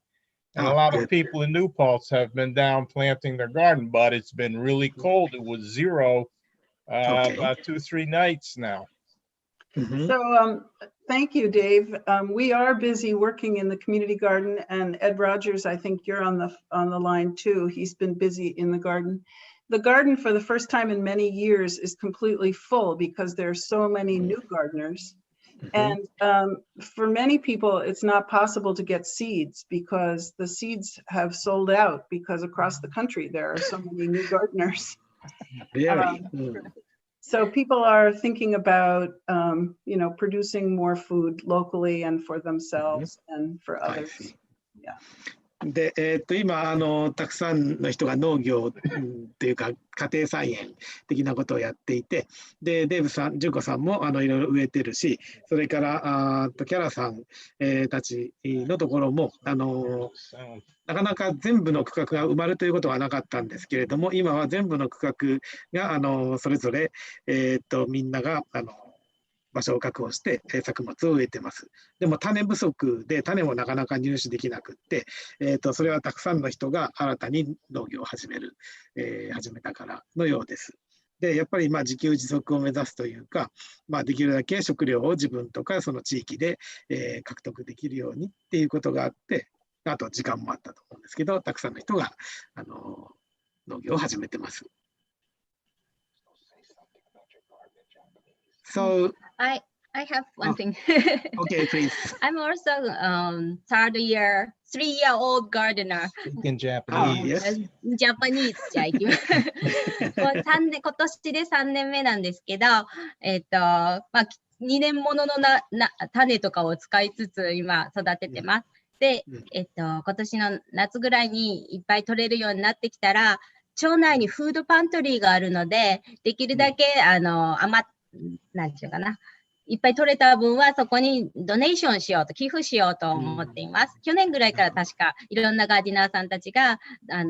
And a lot of people in New Paltz have been down planting their garden, but it's been really cold. It was 0 about 2-3 nights now. So thank you, Dave. We are busy working in the community garden, and Ed Rogers, I think you're on the line too. He's been busy in the garden. The garden, for the first time in many years, is completely full because there are so many new gardeners. And for many people, it's not possible to get seeds because the seeds have sold out because across the country there are so many new gardeners. So people are thinking about, producing more food locally and for themselves and for others. Yeah. で、今たくさんの人が農業っていうか家庭菜園的なことをやっていて、でデーブさん、ジュンコさんもいろいろ植えてるし、それからキャラさん、たちのところもなかなか全部の区画が埋まるということはなかったんですけれども、今は全部の区画がそれぞれみんなが場所を確保して作物を植えてます。でも種不足で種もなかなか入手できなくって、それはたくさんの人が新たに農業を始めたからのようです。で、やっぱり自給自足を目指すというか、できるだけ食料を自分とかその地域で獲得できるようにっていうことがあって、あと時間もあったと思うんですけど、たくさんの人が農業を始めてます。So I have one thing. Okay, please. I'm also 3-year-old gardener. In Japanese. Japanese じゃあ行きます。今年で3年目なんですけど、2年ものの種とかを使いつつ今育ててます。で、今年の夏ぐらいにいっぱい取れるようになってきたら、町内にフードパントリーがあるので、できるだけなんていうかな、いっぱい取れた分はそこにドネーションしようと、寄付しようと思っています。去年ぐらいから確かいろんなガーディナーさんたちが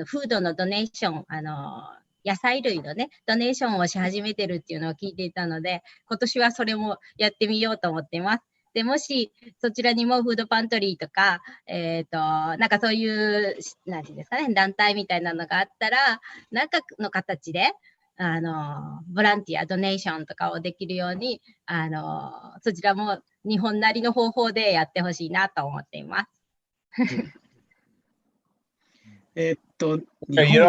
フードのドネーション、野菜類のね、ドネーションをし始めてるっていうのを聞いていたので、今年はそれもやってみようと思っています。で、もしそちらにもフードパントリーとか、なんかそういう、なんていうんですかね、団体みたいなのがあったら、なんかの形で、ボランティア、ドネーションとかをできるように、そちらも日本なりの方法でやってほしいなと思っています。You don't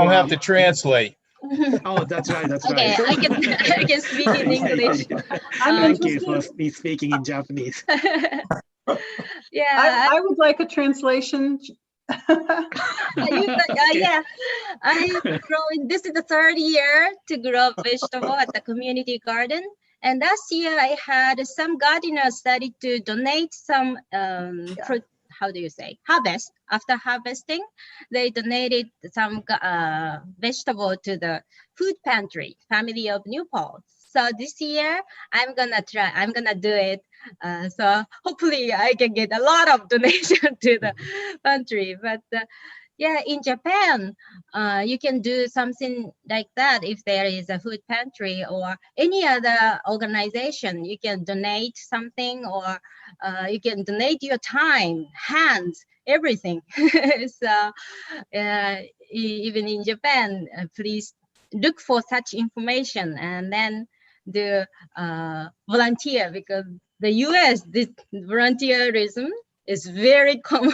have to translate. Oh, that's right. That's okay, right. I can speak in English. Thank you for speaking in Japanese. Yeah, I would like a translation. Yeah, this is the 3rd year to grow vegetable at the community garden. And last year I had some gardeners started to donate some fruit how do you say, harvest. After harvesting, they donated some vegetable to the food pantry, family of New Paltz. So this year, I'm gonna do it. So hopefully I can get a lot of donation to the pantry. But yeah, in Japan, you can do something like that if there is a food pantry or any other organization. You can donate something, or you can donate your time, hands, everything. So even in Japan, please look for such information and then do volunteer, because the US, this volunteerism is very common.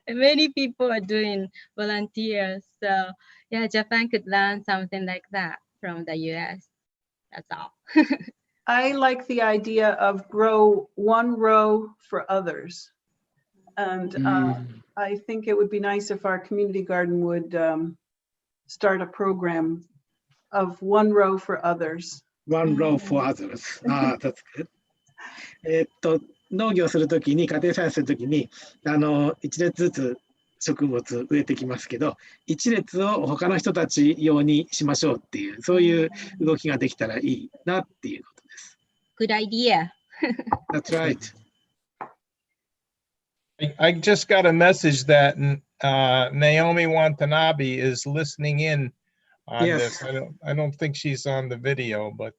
Many people are doing volunteers. So yeah, Japan could learn something like that from the US. That's all. I like the idea of grow one row for others. And I think it would be nice if our community garden would start a program of one row for others. One row for others. That's good. 農業するときに、家庭菜園するときに、一列ずつ植物植えてきますけど、一列を他の人たち用にしましょうっていう、そういう動きができたらいいなっていうことです。Good idea. That's right. I just got a message that Naomi Watanabe is listening in on Yes. this. I don't think she's on the video, but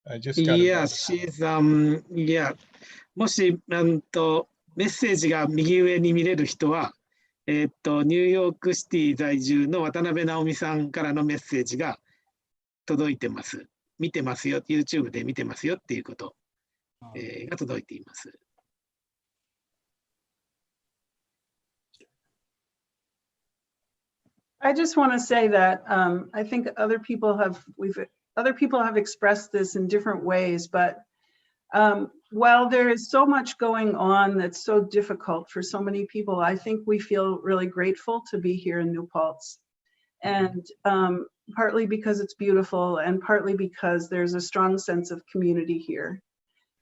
I just got Yes, she's yeah. もしメッセージが右上に見れる人は、ニューヨークシティ在住の渡辺直美さんからのメッセージが届いてます。見てますよ、YouTube で見てますよっていうこと、が届いています。I just want to say that I think other people have expressed this in different ways, but while there is so much going on that's so difficult for so many people, I think we feel really grateful to be here in New Paltz. And partly because it's beautiful and partly because there's a strong sense of community here.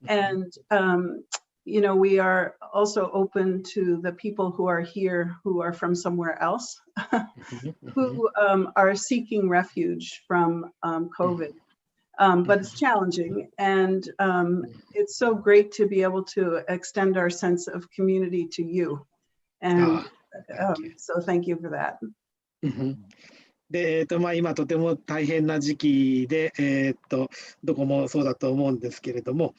And, you know, we are also open to the people who are here who are from somewhere else, who are seeking refuge from COVID. But it's challenging, and it's so great to be able to extend our sense of community to you. And so thank you for that. で今とても大変な時期で、どこもそうだと思うんですけれども、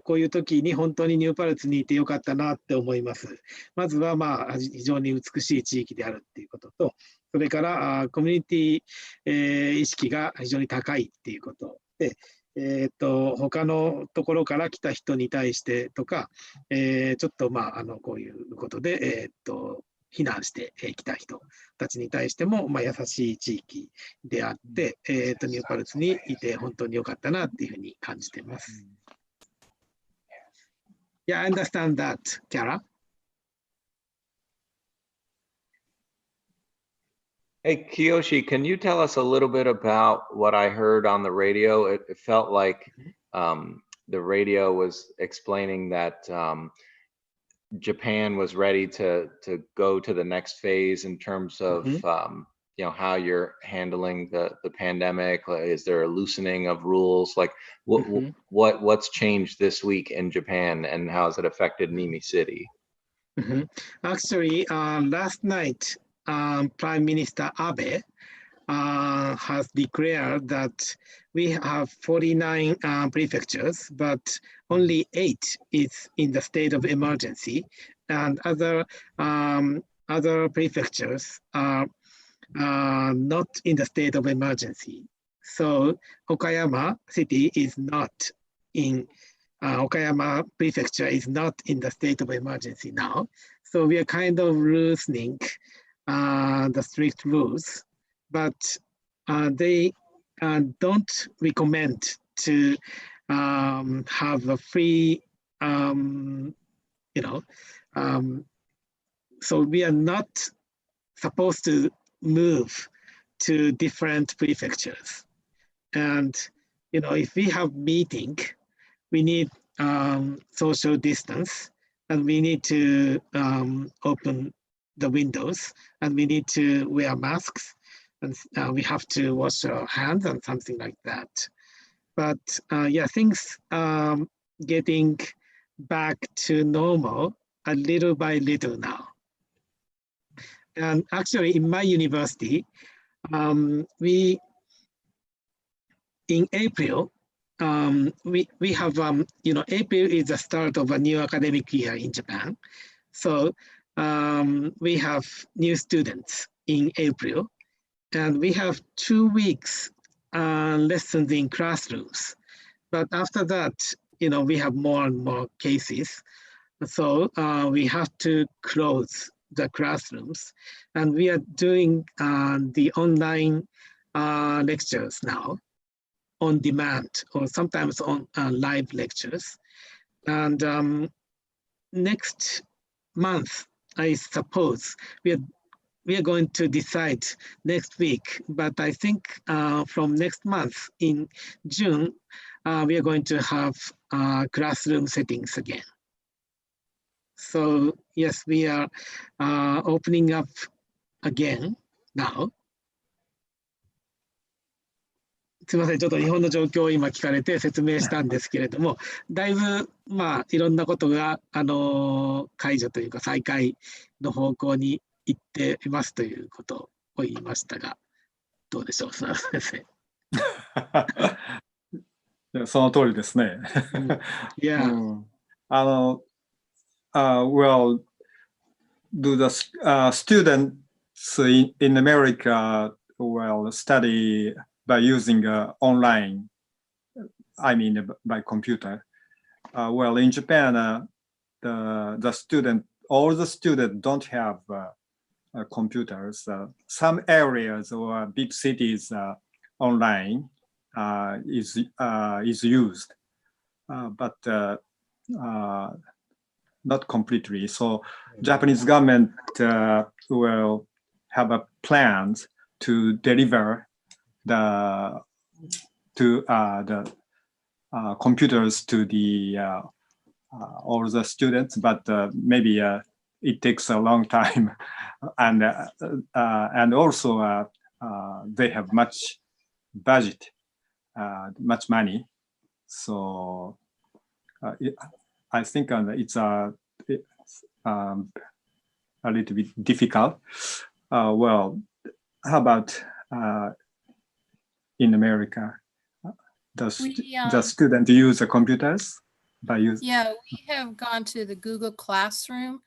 こういう時に本当にニューパルツにいてよかったなって思います。まずは非常に美しい地域であるっていうことと、それからコミュニティ、意識が非常に高いっていうことで、他のところから来た人に対してとか、ちょっとこういうことで、避難してきた人たちに対しても、優しい地域であって、ニューパルツにいて本当に良かったなっていうふうに感じています。Yeah, I understand that, Kara. Hey, Kiyoshi, can you tell us a little bit about what I heard on the radio? It felt like the radio was explaining that Japan was ready to go to the next phase in terms of you know, how you're handling the pandemic. Is there a loosening of rules? Like what's changed this week in Japan, and how has it affected Niimi City? Actually, last night, Prime Minister Abe has declared that we have 49 prefectures, but only 8 is in the state of emergency, and other prefectures are not in the state of emergency. So Okayama city is not in, Okayama prefecture is not in the state of emergency now. So we are kind of loosening the strict rules, but they don't recommend to have a free, you know, so we are not supposed to move to different prefectures. And, you know, if we have meeting, we need social distance. and we need to open the windows, and we need to wear masks, and we have to wash our hands and something like that. But yeah, things getting back to normal a little by little now. And actually in my university, we in April, we have, April is the start of a new academic year in Japan. So we have new students in April, and we have 2 weeks lessons in classrooms. But after that, we have more and more cases. So we have to close the classrooms, and we are doing the online lectures now on demand, or sometimes on live lectures. And next month, I suppose, we are going to decide next week, but I think from next month in June, we are going to have classroom settings again. So yes, we are opening up again now. すみません、ちょっと日本の状況を今聞かれて説明したんですけれども、だいぶいろんなことが解除というか再開の方向に行っていますということを言いましたが、どうでしょう、須田先生。その通りですね。Yeah. Well, do the students in America study by using online? I mean, by computer. Well, in Japan, all the students don't have computers. Some areas or big cities online is used, but not completely. So Japanese government will have a plans to deliver the computers to the all the students, but maybe it takes a long time, and also they have much budget, much money, so I think it's a little bit difficult. Well, how about in America? Does the student use the computers? Yeah, we have gone to the Google Classroom,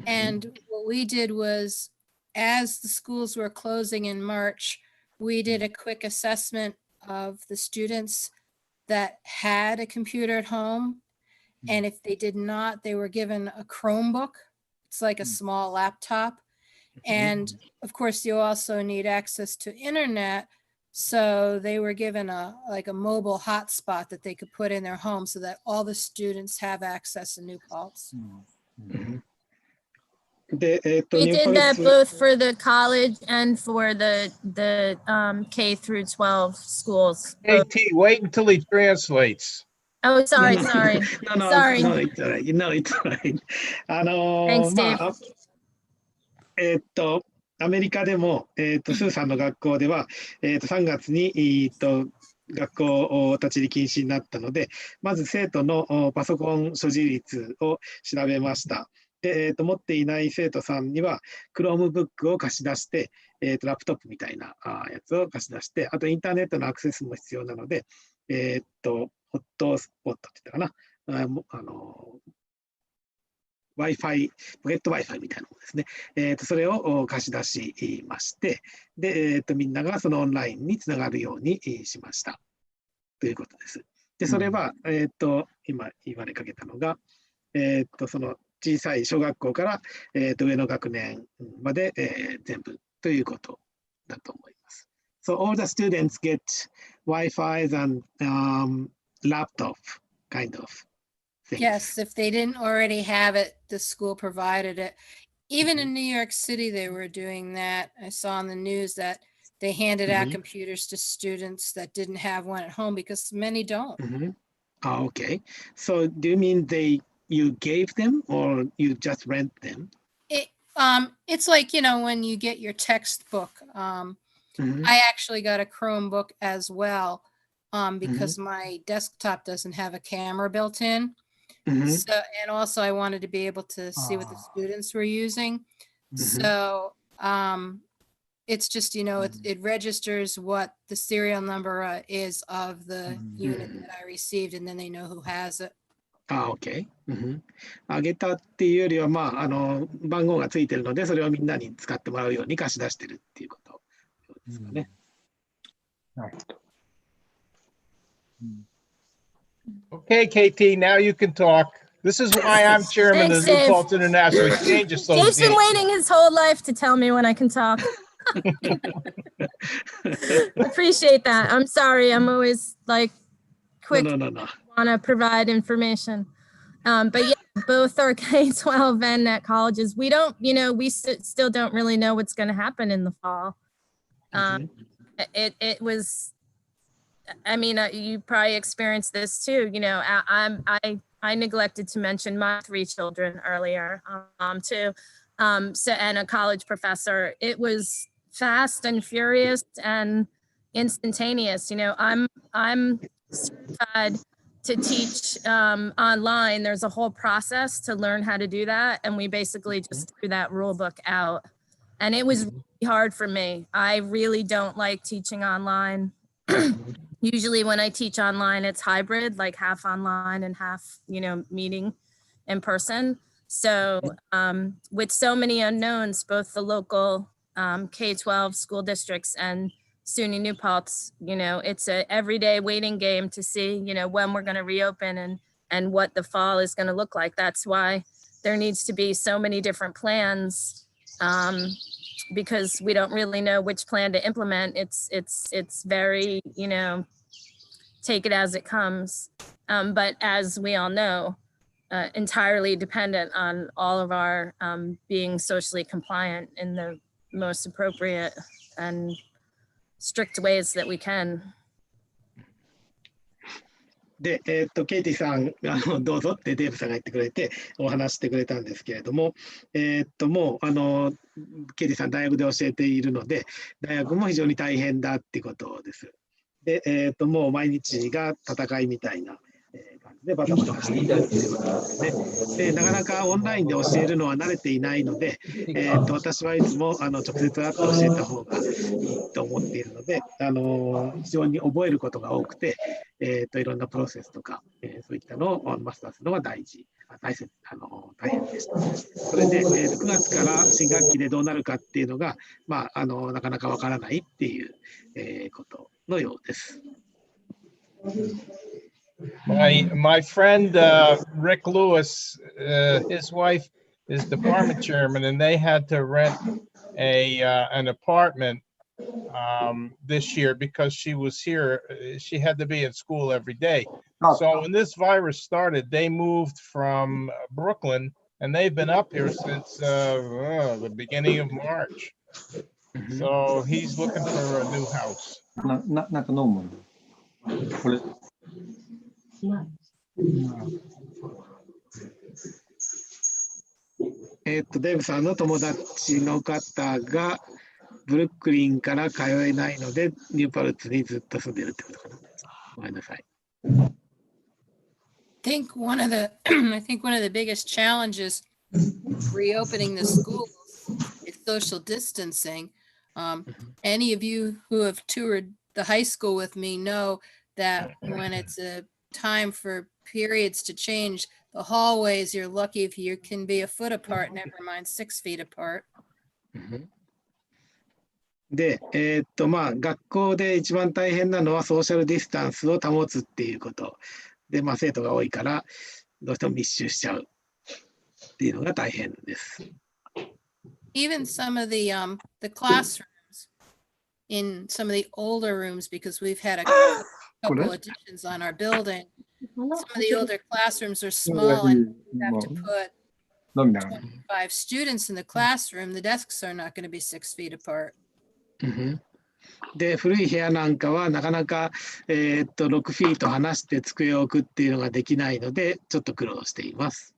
and what we did was, as the schools were closing in March, we did a quick assessment of the students that had a computer at home. And if they did not, they were given a Chromebook. It's like a small laptop. And of course, you also need access to internet. So they were given a mobile hotspot that they could put in their home so that all the students have access to New Paltz. We did that both for the college and for the K through 12 schools. Hey, T, wait until he translates. Oh, sorry. No, sorry. it's all right. It's all right. Thanks, Dave. アメリカでも、スーさんの学校では、3月に、学校立ち入り禁止になったので、まず生徒のパソコン所持率を調べました。で、持っていない生徒さんには、Chromebook を貸し出して、ラップトップみたいなやつを貸し出して、あとインターネットのアクセスも必要なので、ホットスポットって言ったかな、Wi-Fi、ポケット Wi-Fi みたいなものですね。それを貸し出しまして、で、みんながそのオンラインにつながるようにしました。ということです。で、それは、今言われかけたのが、その小さい小学校から、上の学年まで、全部ということだと思います。So all the students get Wi-Fi and laptop kind of thing. Yes, if they didn't already have it, the school provided it. Even in New York City, they were doing that. I saw on the news that they handed out computers to students that didn't have one at home because many don't. Okay. So do you mean they you gave them or you just rent them? It's like, when you get your textbook, I actually got a Chromebook as well, because my desktop doesn't have a camera built in. So, and also I wanted to be able to see what the students were using. So, it's just, it registers what the serial number is of the unit that I received, and then they know who has it. OK。あげたっていうよりは、番号がついてるので、それをみんなに使ってもらうように貸し出してるっていうことですかね。Okay, KT, now you can talk. This is why I'm chairman of the New Paltz International Exchange Association. Dave's been waiting his whole life to tell me when I can talk. Appreciate that. I'm sorry. I'm always like quick. No. Want to provide information. But yeah, both are K-12 and at colleges. We don't, we still don't really know what's going to happen in the fall. It was, I mean, you probably experienced this too. I neglected to mention my 3 children earlier, too. So, and a college professor. It was fast and furious and instantaneous. I'm certified to teach online. There's a whole process to learn how to do that. And we basically just threw that rule book out. And it was really hard for me. I really don't like teaching online. Usually when I teach online, it's hybrid, like half online and half, meeting in person. So with so many unknowns, both the local K-12 school districts and SUNY New Paltz, it's a everyday waiting game to see, when we're going to reopen and what the fall is going to look like. That's why there needs to be so many different plans, because we don't really know which plan to implement. It's very, take it as it comes. But as we all know, entirely dependent on all of our being socially compliant in the most appropriate and strict ways that we can. で、ケイティさん、どうぞってデーブさんが言ってくれて、お話してくれたんですけれども、もう、ケイティさん、大学で教えているので、大学も非常に大変だっていうことです。で、もう毎日が戦いみたいな感じでバタバタしているっていうことですね。で、なかなかオンラインで教えるのは慣れていないので、私はいつも直接会って教えた方がいいと思っているので、非常に覚えることが多くて、いろんなプロセスとか、そういったのをマスターするのが大変でした。それで、9月から新学期でどうなるかっていうのが、なかなかわからないっていう、ことのようです。My friend Rick Lewis, his wife is department chairman, and they had to rent an apartment this year because she was here. She had to be at school every day. So when this virus started, they moved from Brooklyn, and they've been up here since the beginning of March. So he's looking for a new house. なんか飲むこれ。デーブさんの友達の方がブルックリンから通えないのでニューパルツにずっと住んでるってことかな。ごめんなさい。I think one of the biggest challenges reopening the schools is social distancing. Any of you who have toured the high school with me know that when it's a time for periods to change, the hallways, you're lucky if you can be a foot apart, never mind 6 feet apart. で、学校で一番大変なのはソーシャルディスタンスを保つっていうこと。で、生徒が多いから、どうしても密集しちゃうっていうのが大変です。Even some of the classrooms in some of the older rooms, because we've had a couple additions on our building. Some of the older classrooms are small and you have to put 25 students in the classroom. The desks are not going to be 6 feet apart. で、古い部屋なんかはなかなか、6フィート離して机を置くっていうのができないので、ちょっと苦労しています。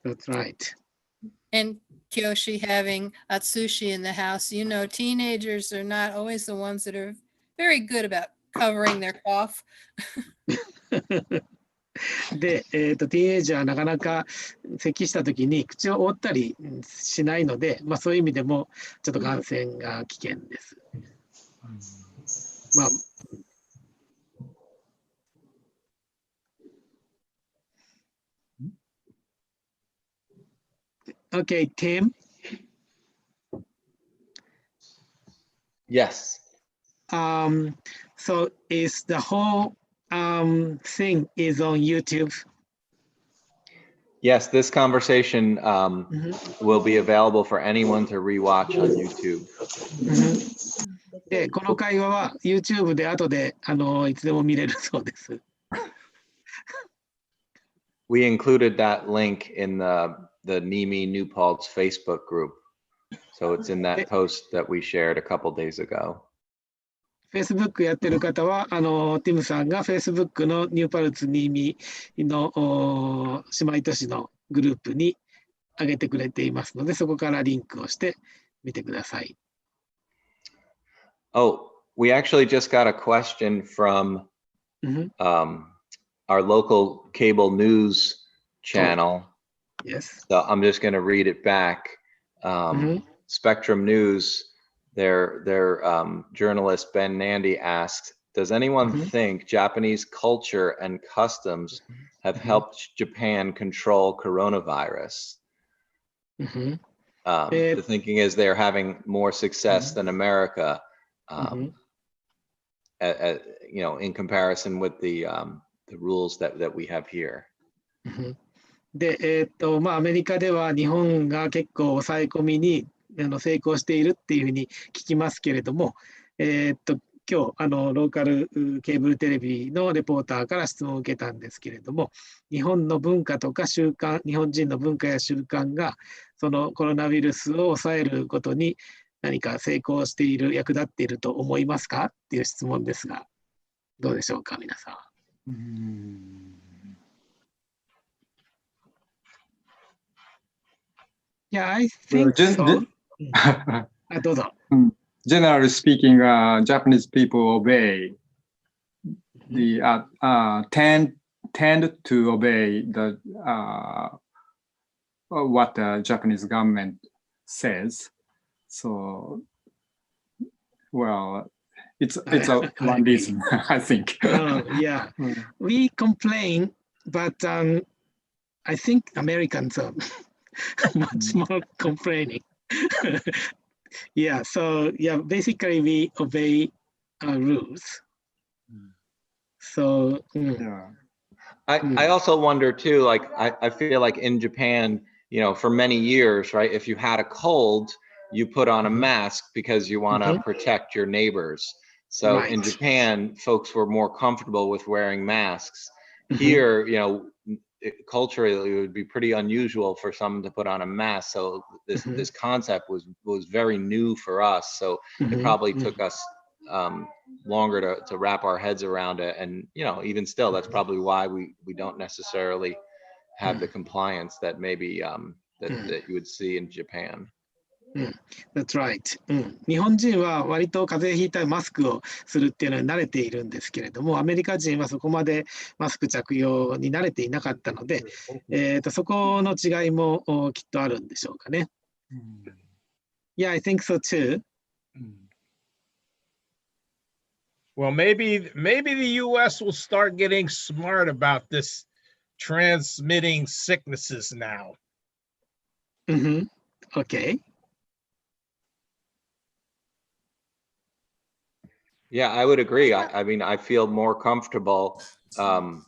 That's right. And Kyoshi having Atsushi in the house, you know, teenagers are not always the ones that are very good about covering their cough. で、ティーンエイジャーはなかなか咳したときに口を覆ったりしないので、まあ、そういう意味でもちょっと感染が危険です。まあ、Okay, Tim. Yes. So is the whole thing is on YouTube? Yes, this conversation will be available for anyone to rewatch on YouTube. で、この会話は YouTube で後でいつでも見れるそうです。We included that link in the Niimi New Paltz Facebook group. So it's in that post that we shared a couple days ago. Facebook やってる方は、ティムさんが Facebook のニューパルツ新見の姉妹都市のグループに上げてくれていますので、そこからリンクをしてみてください。Oh, we actually just got a question from our local cable news channel. Yes. So I'm just going to read it back. Spectrum News, their journalist Ben Nandy asked, does anyone think Japanese culture and customs have helped Japan control coronavirus? The thinking is they're having more success than America, you know, in comparison with the rules that we have here. で、まあ、アメリカでは日本が結構抑え込みに成功しているっていうふうに聞きますけれども、今日ローカルケーブルテレビのレポーターから質問を受けたんですけれども、日本の文化とか習慣、日本人の文化や習慣がそのコロナウイルスを抑えることに何か成功している、役立っていると思いますかっていう質問ですが、どうでしょうか、皆さん。Yeah, I think so. Generally speaking, Japanese people obey the tend to obey the what the Japanese government says. So, well, it's a one reason, I think. Yeah, we complain, but I think Americans are much more complaining. Yeah, so yeah, basically we obey rules. So I also wonder too, like I feel like in Japan, you know, for many years, right, if you had a cold, you put on a mask because you want to protect your neighbors. So in Japan, folks were more comfortable with wearing masks. Here, you know, culturally, it would be pretty unusual for someone to put on a mask. So this concept was very new for us. So it probably took us longer to wrap our heads around it. And, you know, even still, that's probably why we don't necessarily have the compliance that maybe that you would see in Japan. That's right. 日本人は割と風邪ひいたらマスクをするっていうのに慣れているんですけれども、アメリカ人はそこまでマスク着用に慣れていなかったので、そこの違いもきっとあるんでしょうかね。Yeah, I think so too. Well, maybe the U.S. will start getting smart about this transmitting sicknesses now. Okay. Yeah, I would agree. I mean, I feel more comfortable, and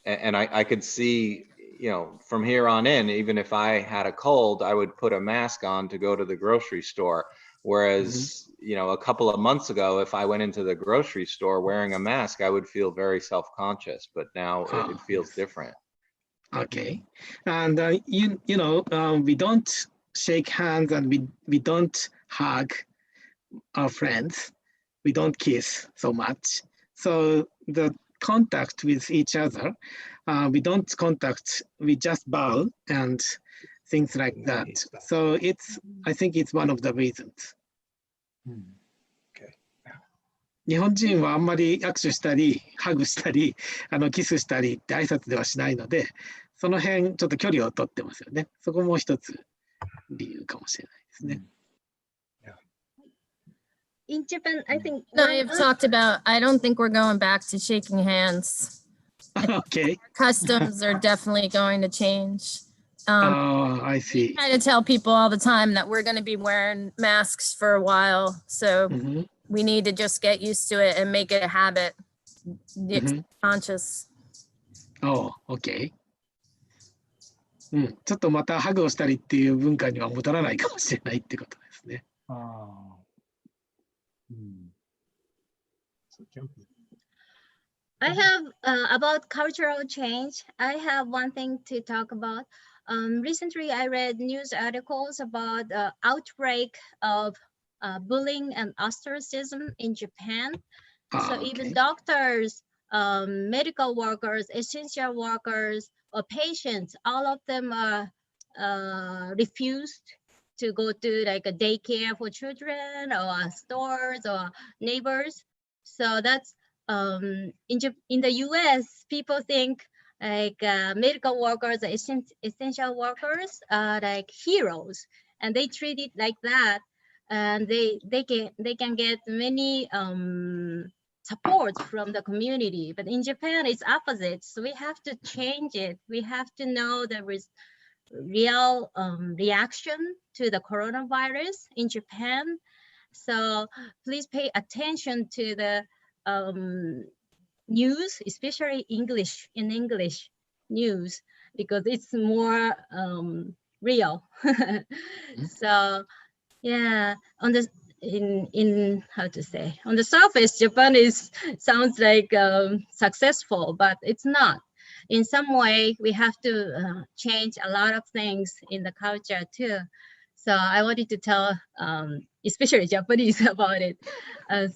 I could see, you know, from here on in, even if I had a cold, I would put a mask on to go to the grocery store. Whereas, you know, a couple of months ago, if I went into the grocery store wearing a mask, I would feel very self-conscious. But now it feels different. Okay, and you know, we don't shake hands and we don't hug our friends. We don't kiss so much. So the contact with each other, we don't contact, we just bow and things like that. So I think it's one of the reasons. 日本人はあんまり握手したり、ハグしたり、キスしたりって挨拶ではしないので、その辺ちょっと距離を取ってますよね。そこも一つ理由かもしれないですね。In Japan, I think I've talked about, I don't think we're going back to shaking hands. Okay. Customs are definitely going to change. I see. I try to tell people all the time that we're going to be wearing masks for a while. So we need to just get used to it and make it a habit. It's conscious. Oh, okay. ちょっとまたハグをしたりっていう文化には戻らないかもしれないってことですね。I have about cultural change. I have one thing to talk about. Recently, I read news articles about outbreak of bullying and ostracism in Japan. So even doctors, medical workers, essential workers, or patients, all of them are refused to go to like a daycare for children or stores or neighbors. So that's in the US, people think like medical workers, essential workers are like heroes, and they treat it like that, and they can get many support from the community. But in Japan, it's opposite. So we have to change it. We have to know the real reaction to the coronavirus in Japan. So please pay attention to the news, especially English news, because it's more real. So yeah, on the in how to say, on the surface, Japan sounds like successful, but it's not. In some way, we have to change a lot of things in the culture too. So I wanted to tell, especially Japanese, about it.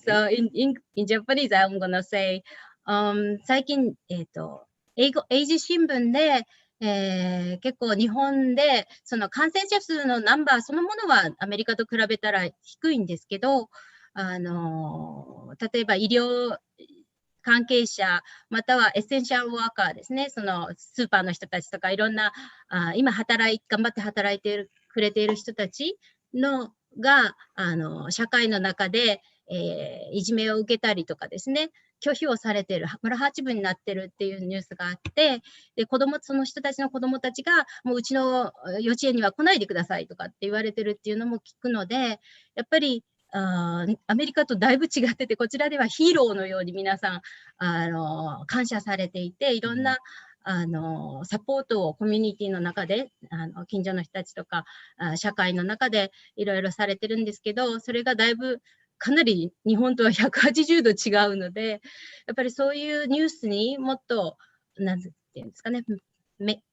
So in Japanese, I'm gonna say, 最近英字新聞で、結構日本でその感染者数のナンバーそのものはアメリカと比べたら低いんですけど、例えば医療関係者またはエッセンシャルワーカーですね、そのスーパーの人たちとかいろんな今頑張って働いてくれている人たちのが社会の中で、いじめを受けたりとかですね、拒否をされている、村八分になってるっていうニュースがあって、でその人たちの子どもたちがもううちの幼稚園には来ないでくださいとかって言われてるっていうのも聞くので、やっぱりアメリカとだいぶ違ってて、こちらではヒーローのように皆さん感謝されていて、いろんなサポートをコミュニティの中で近所の人たちとか社会の中でいろいろされてるんですけど、それがだいぶかなり日本とは180度違うので、やっぱりそういうニュースにもっとなんていうんですかね、目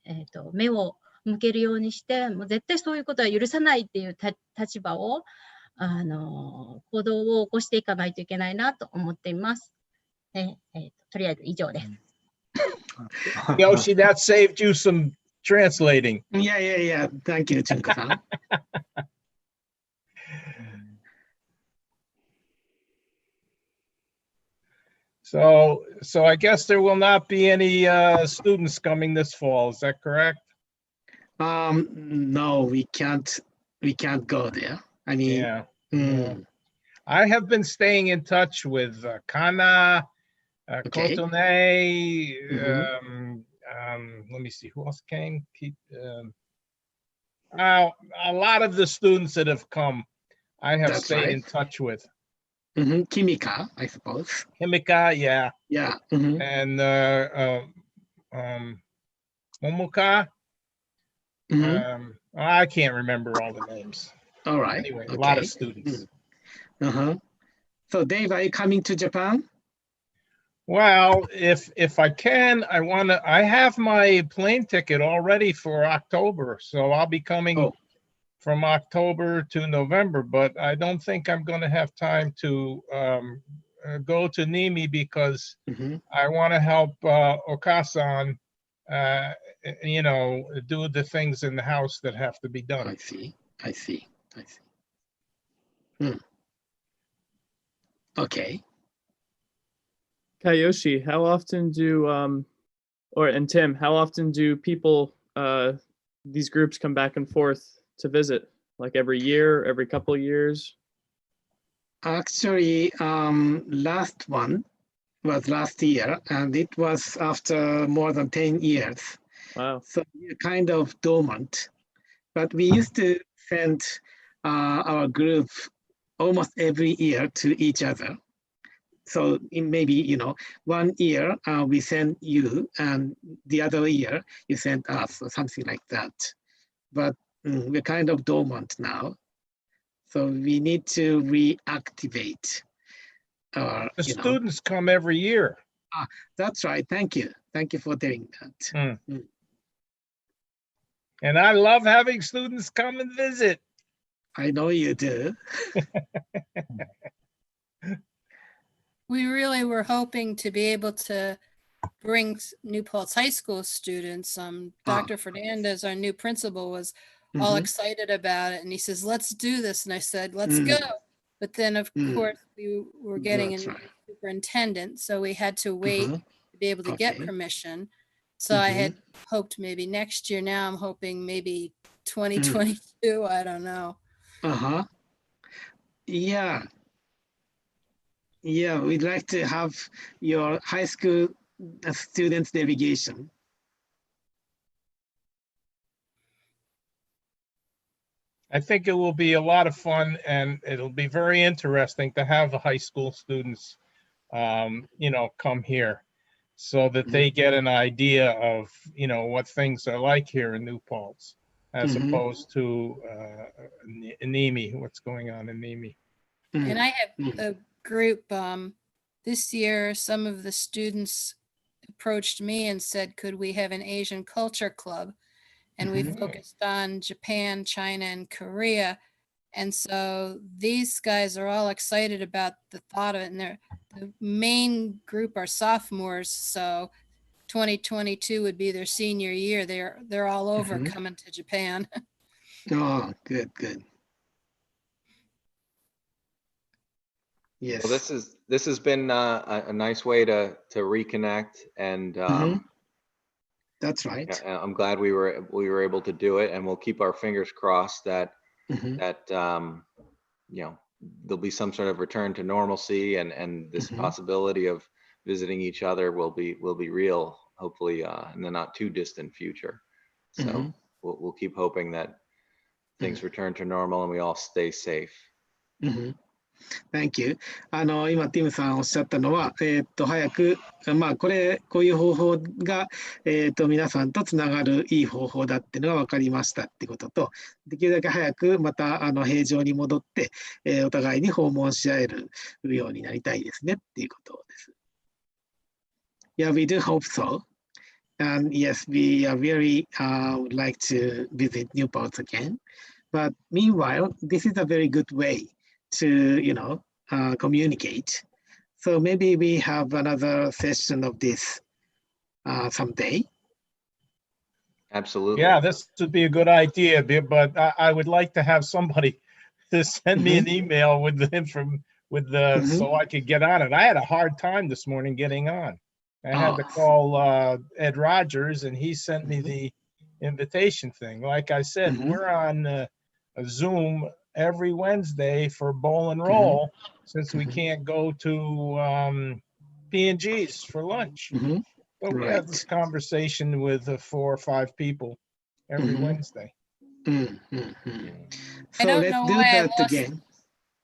を向けるようにして、もう絶対そういうことは許さないっていう立場を行動を起こしていかないといけないなと思っています。とりあえず以上です。Yoshi, that saved you some translating. Yeah. Thank you, Junko-san. So I guess there will not be any students coming this fall. Is that correct? No, we can't go there. I mean, yeah. I have been staying in touch with Kana, Kotone. Let me see who else came. A lot of the students that have come, I have stayed in touch with. Kimika, I suppose. Kimika, yeah. Yeah. And Momoka. I can't remember all the names. All right. Anyway, a lot of students. So Dave, are you coming to Japan? Well, if I can, I have my plane ticket already for October, so I'll be coming from October to November, but I don't think I'm going to have time to go to Niimi because I want to help Okasan you know, do the things in the house that have to be done. I see. Okay. Kayoshi, how often do and Tim, how often do people these groups come back and forth to visit? Like every year, every couple of years? Actually, last one was last year, and it was after more than 10 years. Wow. So we're kind of dormant. But we used to send our group almost every year to each other. So in maybe, you know, 1 year we send you, and the other year you send us, or something like that. But we're kind of dormant now. So we need to reactivate our, The students come every year. That's right. Thank you. Thank you for doing that. And I love having students come and visit. I know you do. We really were hoping to be able to bring New Paltz High School students. Dr. Fernandez, our new principal, was all excited about it. And he says, let's do this. And I said, let's go. But then, of course, we were getting a new superintendent. So we had to wait to be able to get permission. So I had hoped maybe next year. Now I'm hoping maybe 2022. I don't know. Yeah. Yeah, we'd like to have your high school students delegation. I think it will be a lot of fun, and it'll be very interesting to have the high school students, you know, come here so that they get an idea of, you know, what things are like here in New Paltz, as opposed to Niimi, what's going on in Niimi. And I have a group this year. Some of the students approached me and said, could we have an Asian culture club? And we focused on Japan, China, and Korea. And so these guys are all excited about the thought of it. And the main group are sophomores. So 2022 would be their senior year. They're all over coming to Japan. Oh, good. Yes. Well, this has been a nice way to reconnect, and that's right. I'm glad we were able to do it, and we'll keep our fingers crossed that you know, there'll be some sort of return to normalcy, and this possibility of visiting each other will be real, hopefully in the not too distant future. So we'll keep hoping that things return to normal and we all stay safe. Thank you. 今、ティムさんおっしゃったのは、早く、こういう方法が、皆さんとつながるいい方法だっていうのが分かりましたってことと、できるだけ早くまた平常に戻って、お互いに訪問し合えるようになりたいですねっていうことです。Yeah, we do hope so. And yes, we are very would like to visit New Paltz again. But meanwhile, this is a very good way to, you know, communicate. So maybe we have another session of this someday. Absolutely. Yeah, this would be a good idea, but I would like to have somebody to send me an email with the so I could get on it. I had a hard time this morning getting on. I had to call Ed Rogers, and he sent me the invitation thing. Like I said, we're on a Zoom every Wednesday for bowl and roll, since we can't go to P&G's for lunch. But we have this conversation with 4 or 5 people every Wednesday. So I don't let's know do why I that lost again.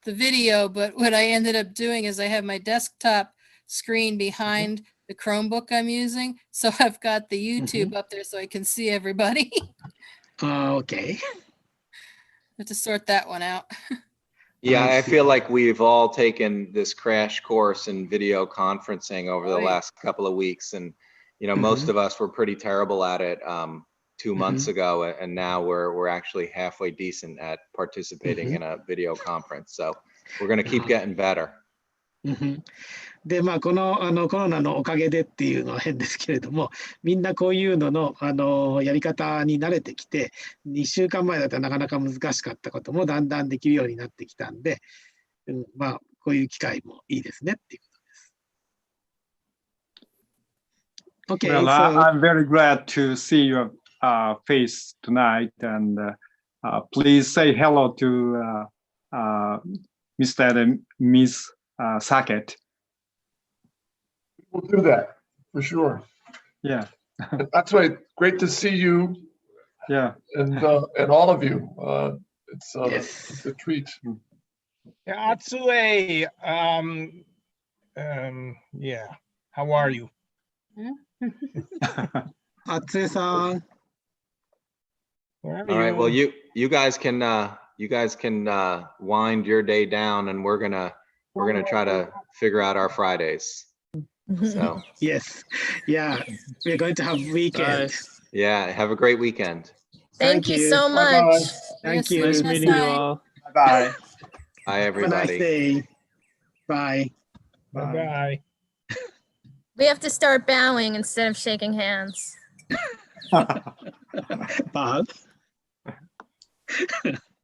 the video, but what I ended up doing is I have my desktop screen behind the Chromebook I'm using. So I've got the YouTube up there so I can see everybody. Okay. Have to sort that one out. Yeah, I feel like we've all taken this crash course in video conferencing over the last couple of weeks, and you know, most of us were pretty terrible at it 2 months ago, and now we're actually halfway decent at participating in a video conference. So we're going to keep getting better. で、まあ、このコロナのおかげでっていうのは変ですけれども、みんなこういうのの、やり方に慣れてきて、2週間前だったらなかなか難しかったこともだんだんできるようになってきたんで、まあ、こういう機会もいいですねっていうことです。Okay, Well, so I'm very glad to see your face tonight, and please say hello to Mr. and Miss Sackett. We'll do that for sure. Yeah. That's right. Great to see you. Yeah. And all of you. It's a treat. Atsue, yeah. How are you? Atsue-san. Where are All right. you? Well, you guys can wind your day down, and we're gonna try to figure out our Fridays. So yes, yeah, we're going to have weekend. yeah, have a great weekend. Thank you so much. Thank you. Nice meeting you all. Bye. Bye, Have a nice everybody. day. Bye. Bye-bye. We have to start bowing instead of shaking hands. Bob.